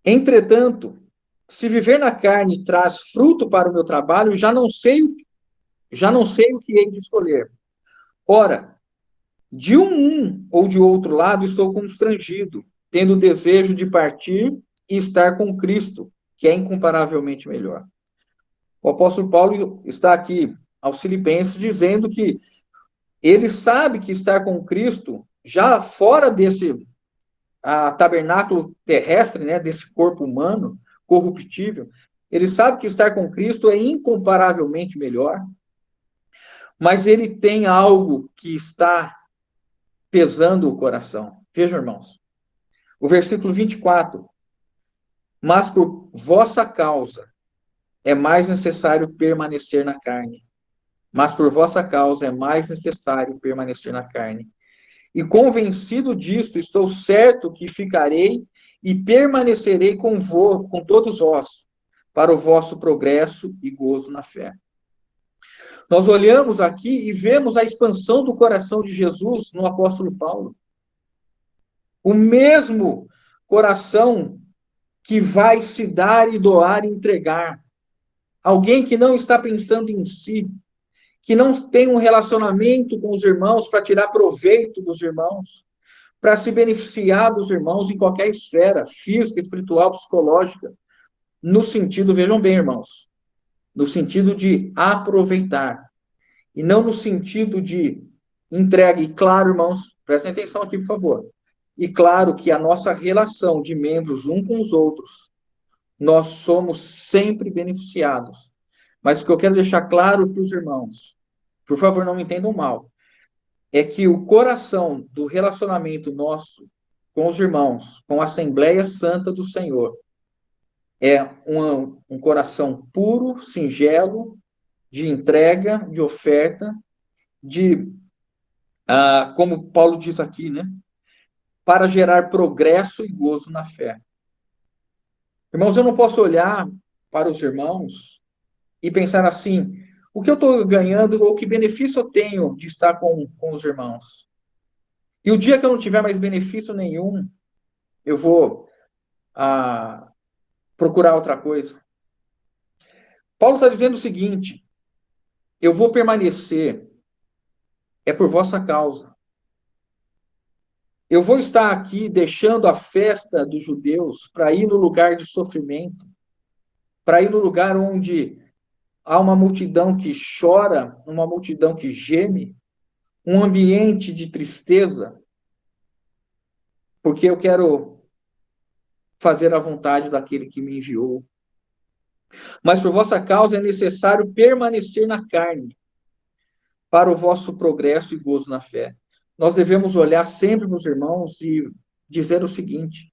Entretanto, se viver na carne traz fruto para o meu trabalho, já não sei o que hei de escolher. Ora, de um ou de outro lado estou constrangido, tendo o desejo de partir e estar com Cristo, que é incomparavelmente melhor. O apóstolo Paulo está aqui aos Filipenses dizendo que ele sabe que estar com Cristo, já fora desse tabernáculo terrestre, né, desse corpo humano corruptível, ele sabe que estar com Cristo é incomparavelmente melhor, mas ele tem algo que está pesando o coração. Vejam, irmãos, o versículo 24. Mas por vossa causa é mais necessário permanecer na carne. Mas por vossa causa é mais necessário permanecer na carne. E convencido disto, estou certo que ficarei e permanecerei com todos vós, para o vosso progresso e gozo na fé. Nós olhamos aqui e vemos a expansão do coração de Jesus no apóstolo Paulo. O mesmo coração que vai se dar e doar e entregar. Alguém que não está pensando em si, que não tem um relacionamento com os irmãos para tirar proveito dos irmãos, para se beneficiar dos irmãos em qualquer esfera, física, espiritual, psicológica, no sentido, vejam bem, irmãos, no sentido de aproveitar, e não no sentido de entrega. E claro, irmãos, prestem atenção aqui, por favor. E claro que a nossa relação de membros um com os outros, nós somos sempre beneficiados. Mas o que eu quero deixar claro para os irmãos, por favor, não me entendam mal, é que o coração do relacionamento nosso com os irmãos, com a Assembleia Santa do Senhor, é um coração puro, singelo, de entrega, de oferta, como Paulo diz aqui, né? Para gerar progresso e gozo na fé. Irmãos, eu não posso olhar para os irmãos e pensar assim, o que eu estou ganhando ou que benefício eu tenho de estar com os irmãos? E o dia que eu não tiver mais benefício nenhum, eu vou procurar outra coisa. Paulo está dizendo o seguinte, eu vou permanecer, é por vossa causa. Eu vou estar aqui deixando a festa dos judeus para ir no lugar de sofrimento, para ir no lugar onde há uma multidão que chora, uma multidão que geme, um ambiente de tristeza, porque eu quero fazer a vontade daquele que me enviou. Mas por vossa causa é necessário permanecer na carne, para o vosso progresso e gozo na fé. Nós devemos olhar sempre para os irmãos e dizer o seguinte,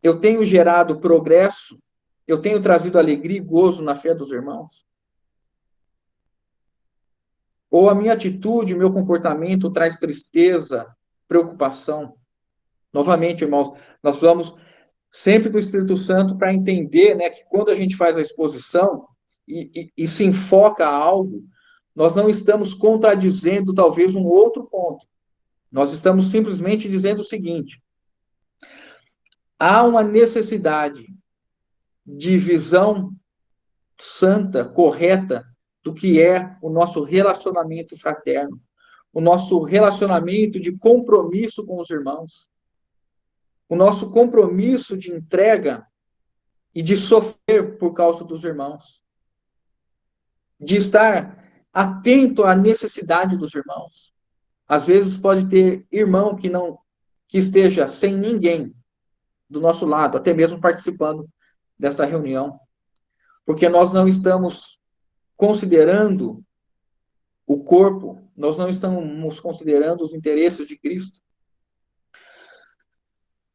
eu tenho gerado progresso, eu tenho trazido alegria e gozo na fé dos irmãos? Ou a minha atitude, o meu comportamento traz tristeza, preocupação? Novamente, irmãos, nós precisamos sempre do Espírito Santo para entender, né, que quando a gente faz a exposição e se enfoca a algo, nós não estamos contradizendo talvez um outro ponto. Nós estamos simplesmente dizendo o seguinte, há uma necessidade de visão santa, correta, do que é o nosso relacionamento fraterno, o nosso relacionamento de compromisso com os irmãos, o nosso compromisso de entrega e de sofrer por causa dos irmãos, de estar atento à necessidade dos irmãos. Às vezes pode ter irmão que esteja sem ninguém do nosso lado, até mesmo participando desta reunião, porque nós não estamos considerando o corpo, nós não estamos considerando os interesses de Cristo.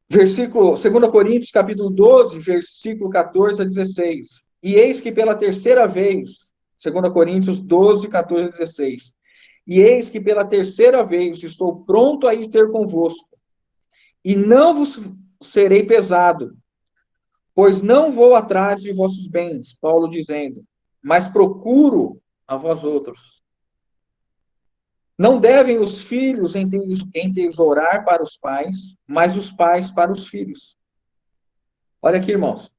Versículo 2 Coríntios, capítulo 12, versículo 14 a 16. E eis que pela terceira vez, 2 Coríntios 12, 14 a 16. E eis que pela terceira vez estou pronto a ir ter convosco, e não vos serei pesado, pois não vou atrás de vossos bens, Paulo dizendo, mas procuro a vós outros. Não devem os filhos entesourar para os pais, mas os pais para os filhos. Olha aqui, irmãos.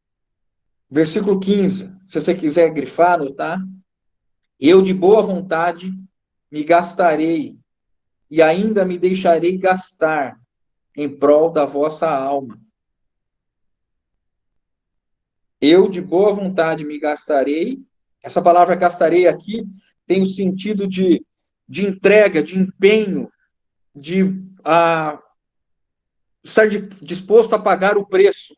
Versículo 15. Se você quiser grifar, anotar. Eu de boa vontade me gastarei, e ainda me deixarei gastar em prol da vossa alma. Eu de boa vontade me gastarei. Essa palavra gastarei aqui tem o sentido de entrega, de empenho, de estar disposto a pagar o preço.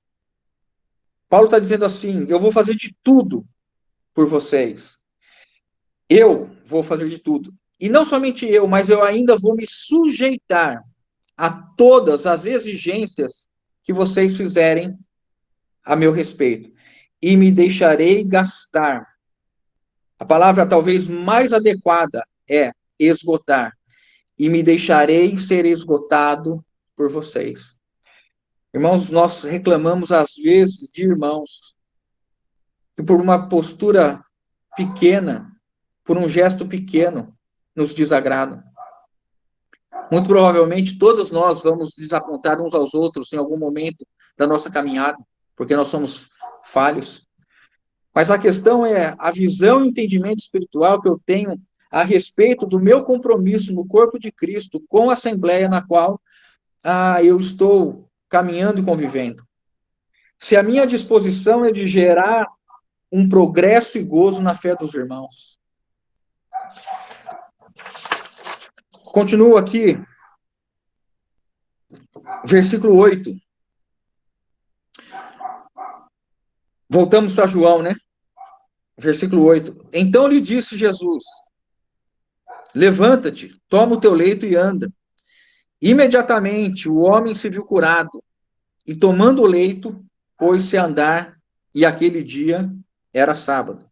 Paulo está dizendo assim: eu vou fazer de tudo por vocês. Eu vou fazer de tudo. E não somente eu, mas eu ainda vou me sujeitar a todas as exigências que vocês fizerem a meu respeito. E me deixarei gastar. A palavra talvez mais adequada é esgotar. E me deixarei ser esgotado por vocês. Irmãos, nós reclamamos às vezes de irmãos que por uma postura pequena, por um gesto pequeno, nos desagradam. Muito provavelmente todos nós vamos desapontar uns aos outros em algum momento da nossa caminhada, porque nós somos falhos. Mas a questão é a visão e o entendimento espiritual que eu tenho a respeito do meu compromisso no corpo de Cristo com a Assembleia na qual eu estou caminhando e convivendo. Se a minha disposição é de gerar um progresso e gozo na fé dos irmãos. Continuo aqui, versículo 8. Voltamos para João, né? Versículo 8. Então lhe disse Jesus: levanta-te, toma o teu leito e anda. Imediatamente o homem se viu curado, e tomando o leito, pôs-se a andar, e aquele dia era sábado.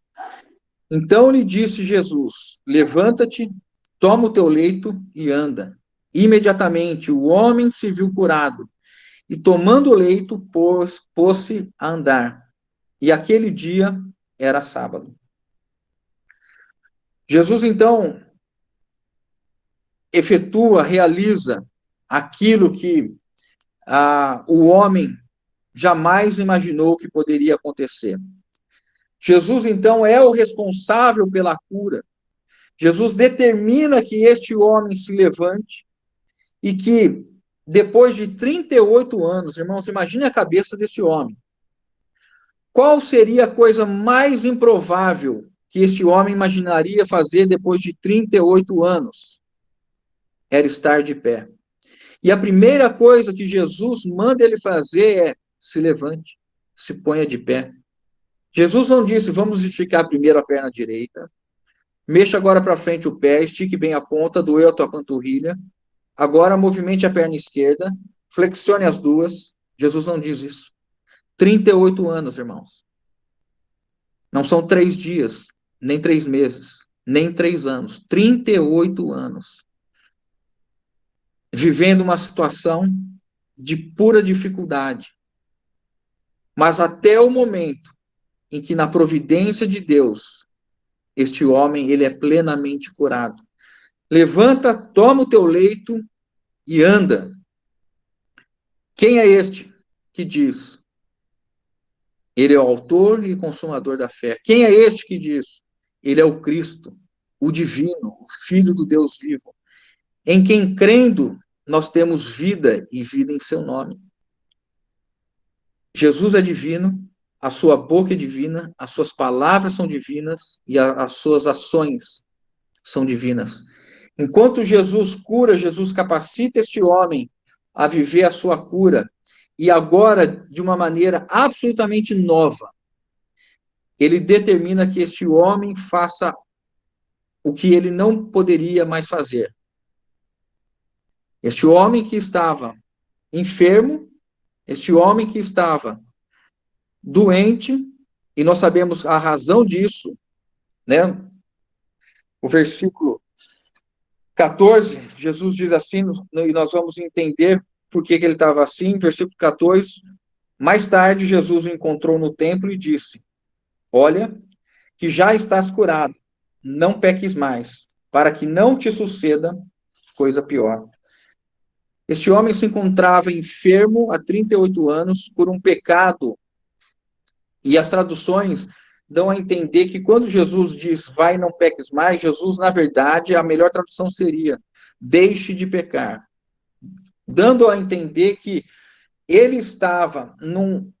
Então lhe disse Jesus: levanta-te, toma o teu leito e anda. Imediatamente o homem se viu curado, e tomando o leito, pôs-se a andar. E aquele dia era sábado. Jesus, então, efetua, realiza aquilo que o homem jamais imaginou que poderia acontecer. Jesus, então, é o responsável pela cura. Jesus determina que este homem se levante e que, depois de 38 anos, irmãos, imagine a cabeça desse homem. Qual seria a coisa mais improvável que este homem imaginaria fazer depois de 38 anos? Era estar de pé. E a primeira coisa que Jesus manda ele fazer é: se levante, se ponha de pé. Jesus não disse: vamos esticar primeiro a perna direita, mexa agora para frente o pé, estique bem a ponta, doeu a tua panturrilha, agora movimente a perna esquerda, flexione as duas. Jesus não diz isso. 38 anos, irmãos. Não são 3 dias, nem 3 meses, nem 3 anos. 38 anos. Vivendo uma situação de pura dificuldade. Mas até o momento em que, na providência de Deus, este homem, ele é plenamente curado. Levanta, toma o teu leito e anda. Quem é este? que diz? Ele é o autor e consumador da fé. Quem é este que diz? Ele é o Cristo, o divino, o Filho do Deus vivo, em quem crendo nós temos vida e vida em seu nome. Jesus é divino, a sua boca é divina, as suas palavras são divinas e as suas ações são divinas. Enquanto Jesus cura, Jesus capacita este homem a viver a sua cura, e agora, de uma maneira absolutamente nova, ele determina que este homem faça o que ele não poderia mais fazer. Este homem que estava enfermo, este homem que estava doente, e nós sabemos a razão disso, né? O versículo 14, Jesus diz assim, e nós vamos entender por que ele estava assim. Versículo 14, mais tarde Jesus o encontrou no templo e disse, olha, que já estás curado, não peques mais, para que não te suceda coisa pior. Este homem se encontrava enfermo há 38 anos por um pecado, e as traduções dão a entender que quando Jesus diz, vai, não peques mais, Jesus, na verdade, a melhor tradução seria, deixe de pecar, dando a entender que ele estava num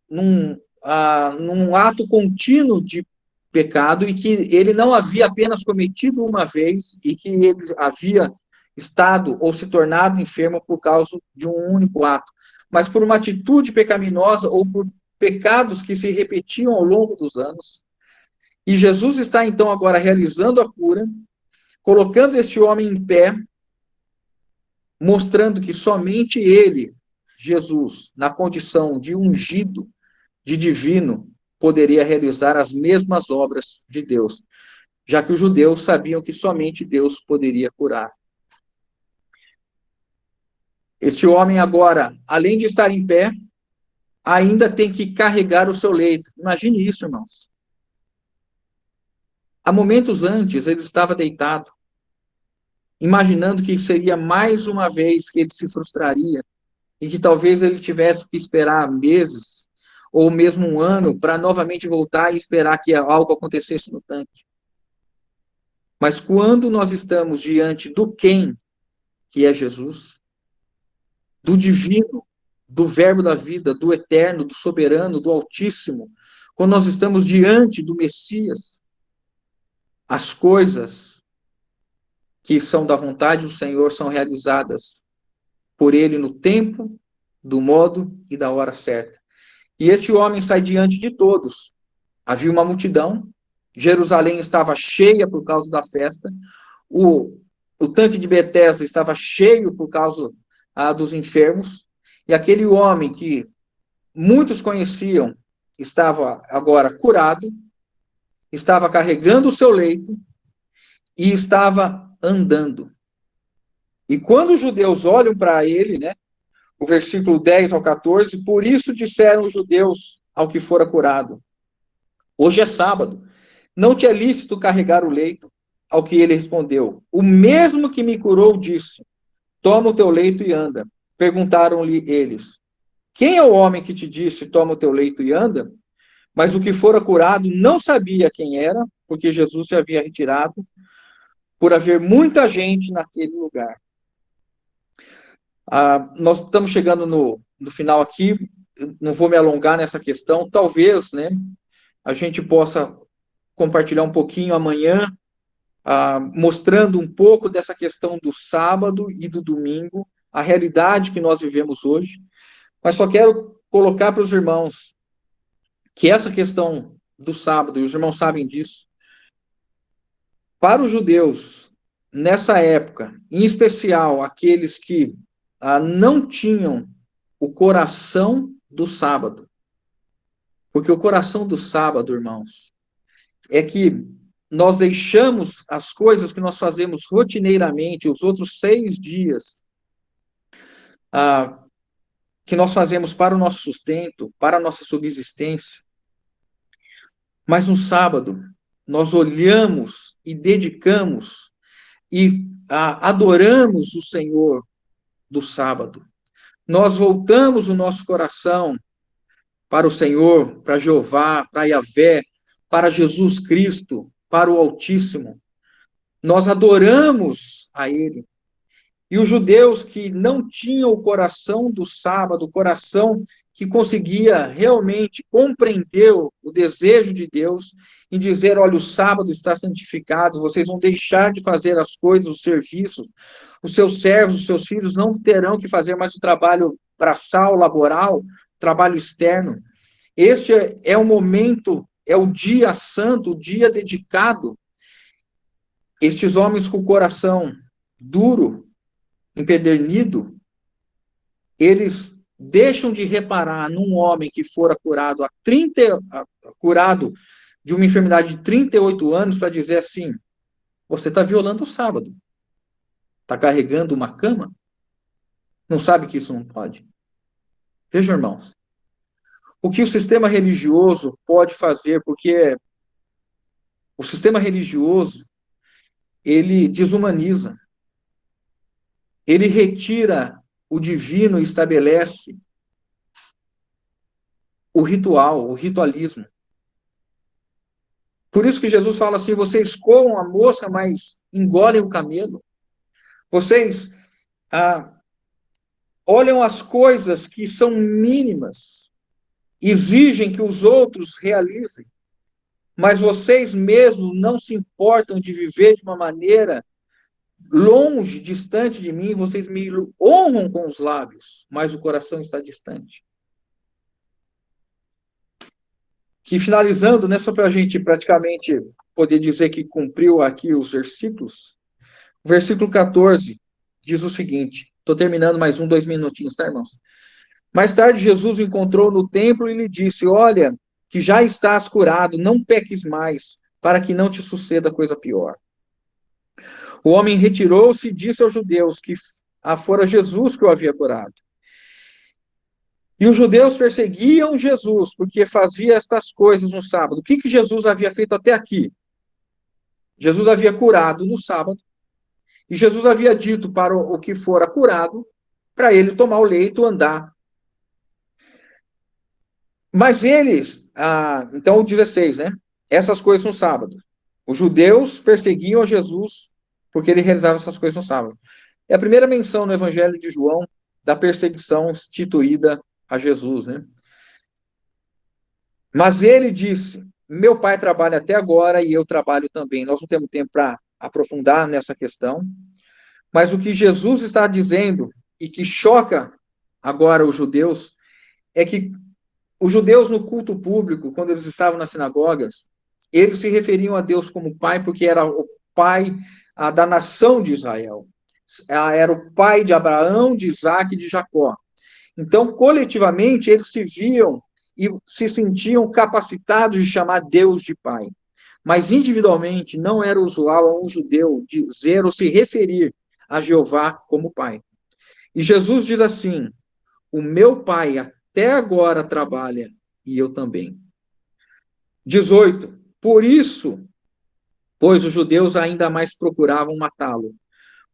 ato contínuo de pecado e que ele não havia apenas cometido uma vez e que ele havia estado ou se tornado enfermo por causa de um único ato, mas por uma atitude pecaminosa ou por pecados que se repetiam ao longo dos anos. E Jesus está então agora realizando a cura, colocando este homem em pé, mostrando que somente ele, Jesus, na condição de ungido, de divino, poderia realizar as mesmas obras de Deus, já que os judeus sabiam que somente Deus poderia curar. Este homem agora, além de estar em pé, ainda tem que carregar o seu leito. Imagine isso, irmãos. Há momentos antes, ele estava deitado, imaginando que seria mais uma vez que ele se frustraria e que talvez ele tivesse que esperar meses ou mesmo um ano para novamente voltar e esperar que algo acontecesse no tanque. Mas quando nós estamos diante do quem, que é Jesus, do divino, do verbo da vida, do eterno, do soberano, do altíssimo, quando nós estamos diante do Messias, as coisas que são da vontade do Senhor são realizadas por ele no tempo, do modo e da hora certa. E este homem sai diante de todos. Havia uma multidão, Jerusalém estava cheia por causa da festa, o tanque de Betesda estava cheio por causa dos enfermos, e aquele homem que muitos conheciam estava agora curado, estava carregando o seu leito e estava andando. E quando os judeus olham para ele, né, o versículo 10 ao 14, por isso disseram os judeus ao que fora curado, hoje é sábado, não te é lícito carregar o leito. Ao que ele respondeu, o mesmo que me curou disse, toma o teu leito e anda. Perguntaram-lhe eles, quem é o homem que te disse, toma o teu leito e anda? Mas o que fora curado não sabia quem era, porque Jesus se havia retirado, por haver muita gente naquele lugar. Nós estamos chegando no final aqui, não vou me alongar nessa questão, talvez, né, a gente possa compartilhar um pouquinho amanhã, mostrando um pouco dessa questão do sábado e do domingo, a realidade que nós vivemos hoje, mas só quero colocar para os irmãos que essa questão do sábado, e os irmãos sabem disso, para os judeus, nessa época, em especial aqueles que não tinham o coração do sábado, porque o coração do sábado, irmãos, é que nós deixamos as coisas que nós fazemos rotineiramente, os outros 6 dias, que nós fazemos para o nosso sustento, para a nossa subsistência, mas no sábado, nós olhamos e dedicamos e adoramos o Senhor do sábado. Nós voltamos o nosso coração para o Senhor, para Jeová, para Yahvé, para Jesus Cristo, para o Altíssimo. Nós adoramos a Ele. E os judeus que não tinham o coração do sábado, o coração que conseguia realmente compreender o desejo de Deus e dizer, olha, o sábado está santificado, vocês vão deixar de fazer as coisas, os serviços, os seus servos, os seus filhos não terão que fazer mais o trabalho braçal, laboral, trabalho externo. Este é o momento, é o dia santo, o dia dedicado. Estes homens com o coração duro, empedernido, eles deixam de reparar num homem que fora curado de uma enfermidade de 38 anos para dizer assim, você está violando o sábado, está carregando uma cama, não sabe que isso não pode? Vejam, irmãos, o que o sistema religioso pode fazer, porque o sistema religioso, ele desumaniza, ele retira o divino e estabelece o ritual, o ritualismo. Por isso que Jesus fala assim, vocês coam a mosca, mas engolem o camelo. Vocês olham as coisas que são mínimas, exigem que os outros realizem, mas vocês mesmos não se importam de viver de uma maneira longe, distante de mim, vocês me honram com os lábios, mas o coração está distante. Que finalizando, né, só para a gente praticamente poder dizer que cumpriu aqui os versículos, o versículo 14 diz o seguinte, estou terminando mais 2 minutinhos, tá, irmãos? Mais tarde, Jesus o encontrou no templo e lhe disse, olha, que já estás curado, não peques mais, para que não te suceda coisa pior. O homem retirou-se e disse aos judeus que fora Jesus que o havia curado. E os judeus perseguiam Jesus, porque fazia estas coisas no sábado. O que Jesus havia feito até aqui? Jesus havia curado no sábado, e Jesus havia dito para o que fora curado, para ele tomar o leito, andar. Mas eles, então o 16, né? Essas coisas no sábado. Os judeus perseguiam Jesus porque ele realizava essas coisas no sábado. É a primeira menção no Evangelho de João da perseguição instituída a Jesus, né? Mas ele disse, meu pai trabalha até agora e eu trabalho também. Nós não temos tempo para aprofundar nessa questão, mas o que Jesus está dizendo e que choca agora os judeus é que os judeus no culto público, quando eles estavam nas sinagogas, eles se referiam a Deus como pai porque era o pai da nação de Israel. Era o pai de Abraão, de Isaac e de Jacó. Então, coletivamente, eles se viam e se sentiam capacitados de chamar Deus de pai. Mas, individualmente, não era usual a um judeu dizer ou se referir a Jeová como pai. E Jesus diz assim, o meu pai até agora trabalha e eu também. 18. Por isso, pois os judeus ainda mais procuravam matá-lo,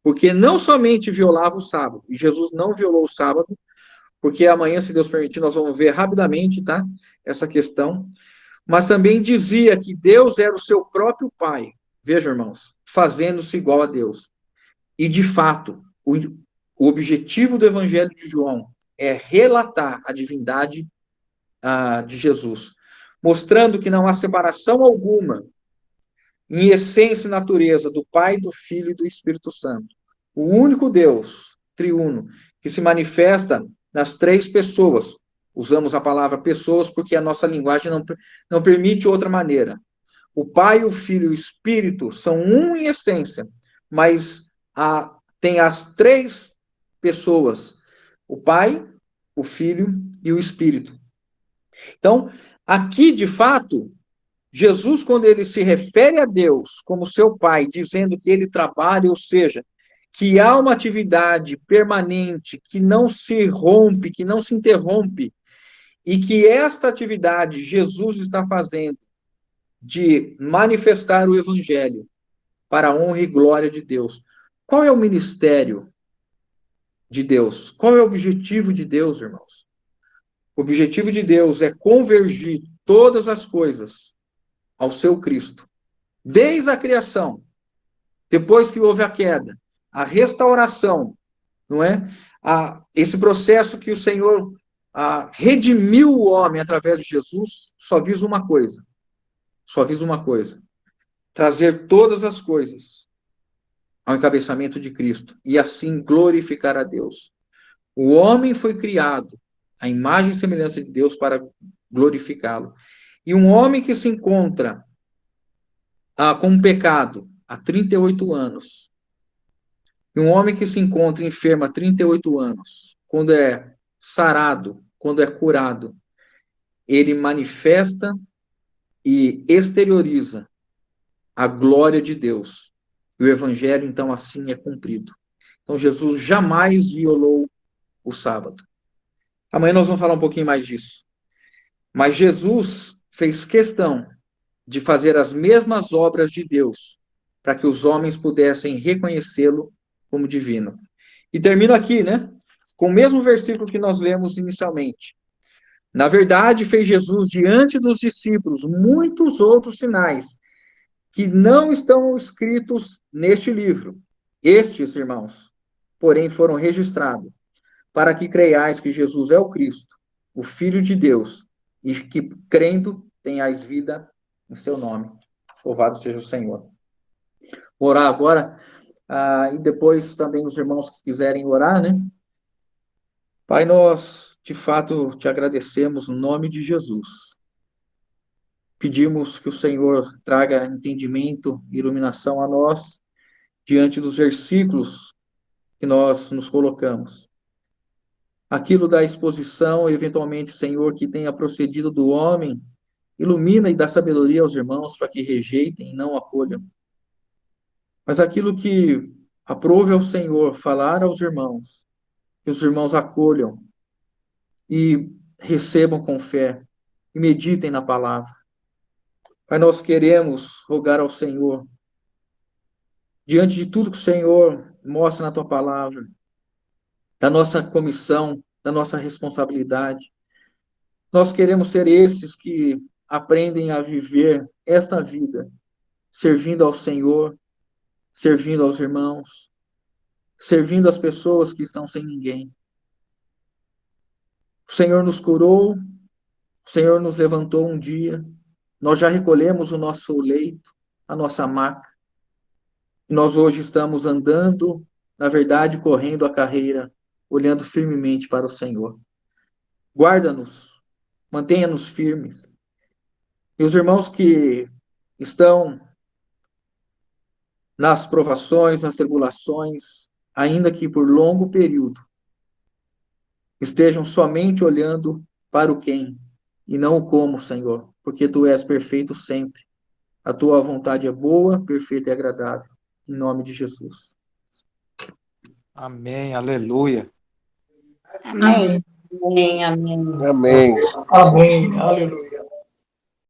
porque não somente violava o sábado, e Jesus não violou o sábado, porque amanhã, se Deus permitir, nós vamos ver rapidamente, tá? Essa questão. Mas também dizia que Deus era o seu próprio Pai. Vejam, irmãos, fazendo-se igual a Deus. E, de fato, o objetivo do Evangelho de João é relatar a divindade de Jesus, mostrando que não há separação alguma em essência e natureza do Pai, do Filho e do Espírito Santo. O único Deus, triuno, que se manifesta nas 3 pessoas. Usamos a palavra pessoas porque a nossa linguagem não permite outra maneira. O Pai, o Filho e o Espírito são um em essência, mas tem as 3 pessoas, o Pai, o Filho e o Espírito. Então, aqui, de fato, Jesus, quando ele se refere a Deus como seu Pai, dizendo que ele trabalha, ou seja, que há uma atividade permanente, que não se rompe, que não se interrompe, e que esta atividade Jesus está fazendo de manifestar o Evangelho para a honra e glória de Deus. Qual é o ministério de Deus? Qual é o objetivo de Deus, irmãos? O objetivo de Deus é convergir todas as coisas ao seu Cristo. Desde a criação, depois que houve a queda, a restauração, não é? Esse processo que o Senhor redimiu o homem através de Jesus, só visa uma coisa. Só visa uma coisa. Trazer todas as coisas ao encabeçamento de Cristo e assim glorificar a Deus. O homem foi criado à imagem e semelhança de Deus glorificá-lo. E um homem que se encontra com um pecado há 38 anos, e um homem que se encontra enfermo há 38 anos, quando é sarado, quando é curado, ele manifesta e exterioriza a glória de Deus. E o evangelho, então, assim é cumprido. Então, Jesus jamais violou o sábado. Amanhã nós vamos falar um pouquinho mais disso. Mas Jesus fez questão de fazer as mesmas obras de Deus, para que os homens pudessem reconhecê-lo como divino. E termino aqui, né? Com o mesmo versículo que nós lemos inicialmente. Na verdade, fez Jesus diante dos discípulos muitos outros sinais que não estão escritos neste livro. Estes, irmãos, porém, foram registrados para que creiais que Jesus é o Cristo, o Filho de Deus, e que, crendo, tenhais vida em seu nome. Louvado seja o Senhor. Vou orar agora, e depois também os irmãos que quiserem orar, né? Pai, nós, de fato, te agradecemos no nome de Jesus. Pedimos que o Senhor traga entendimento e iluminação a nós, diante dos versículos que nós nos colocamos. Aquilo da exposição, eventualmente, Senhor, que tenha procedido do homem, ilumina e dá sabedoria aos irmãos para que rejeitem e não acolham. Mas aquilo que aprove ao Senhor falar aos irmãos, que os irmãos acolham e recebam com fé e meditem na palavra. Pai, nós queremos rogar ao Senhor, diante de tudo que o Senhor mostra na tua palavra, da nossa comissão, da nossa responsabilidade. Nós queremos ser esses que aprendem a viver esta vida, servindo ao Senhor, servindo aos irmãos, servindo as pessoas que estão sem ninguém. O Senhor nos curou, o Senhor nos levantou um dia, nós já recolhemos o nosso leito, a nossa maca, e nós hoje estamos andando, na verdade, correndo a carreira, olhando firmemente para o Senhor. Guarda-nos, mantenha-nos firmes. E os irmãos que estão nas provações, nas tribulações, ainda que por longo período, estejam somente olhando para o quem e não o como, Senhor, porque tu és perfeito sempre. A tua vontade é boa, perfeita e agradável. Em nome de Jesus. Amém, aleluia. Amém. Amém, amém. Amém. Amém. Aleluia.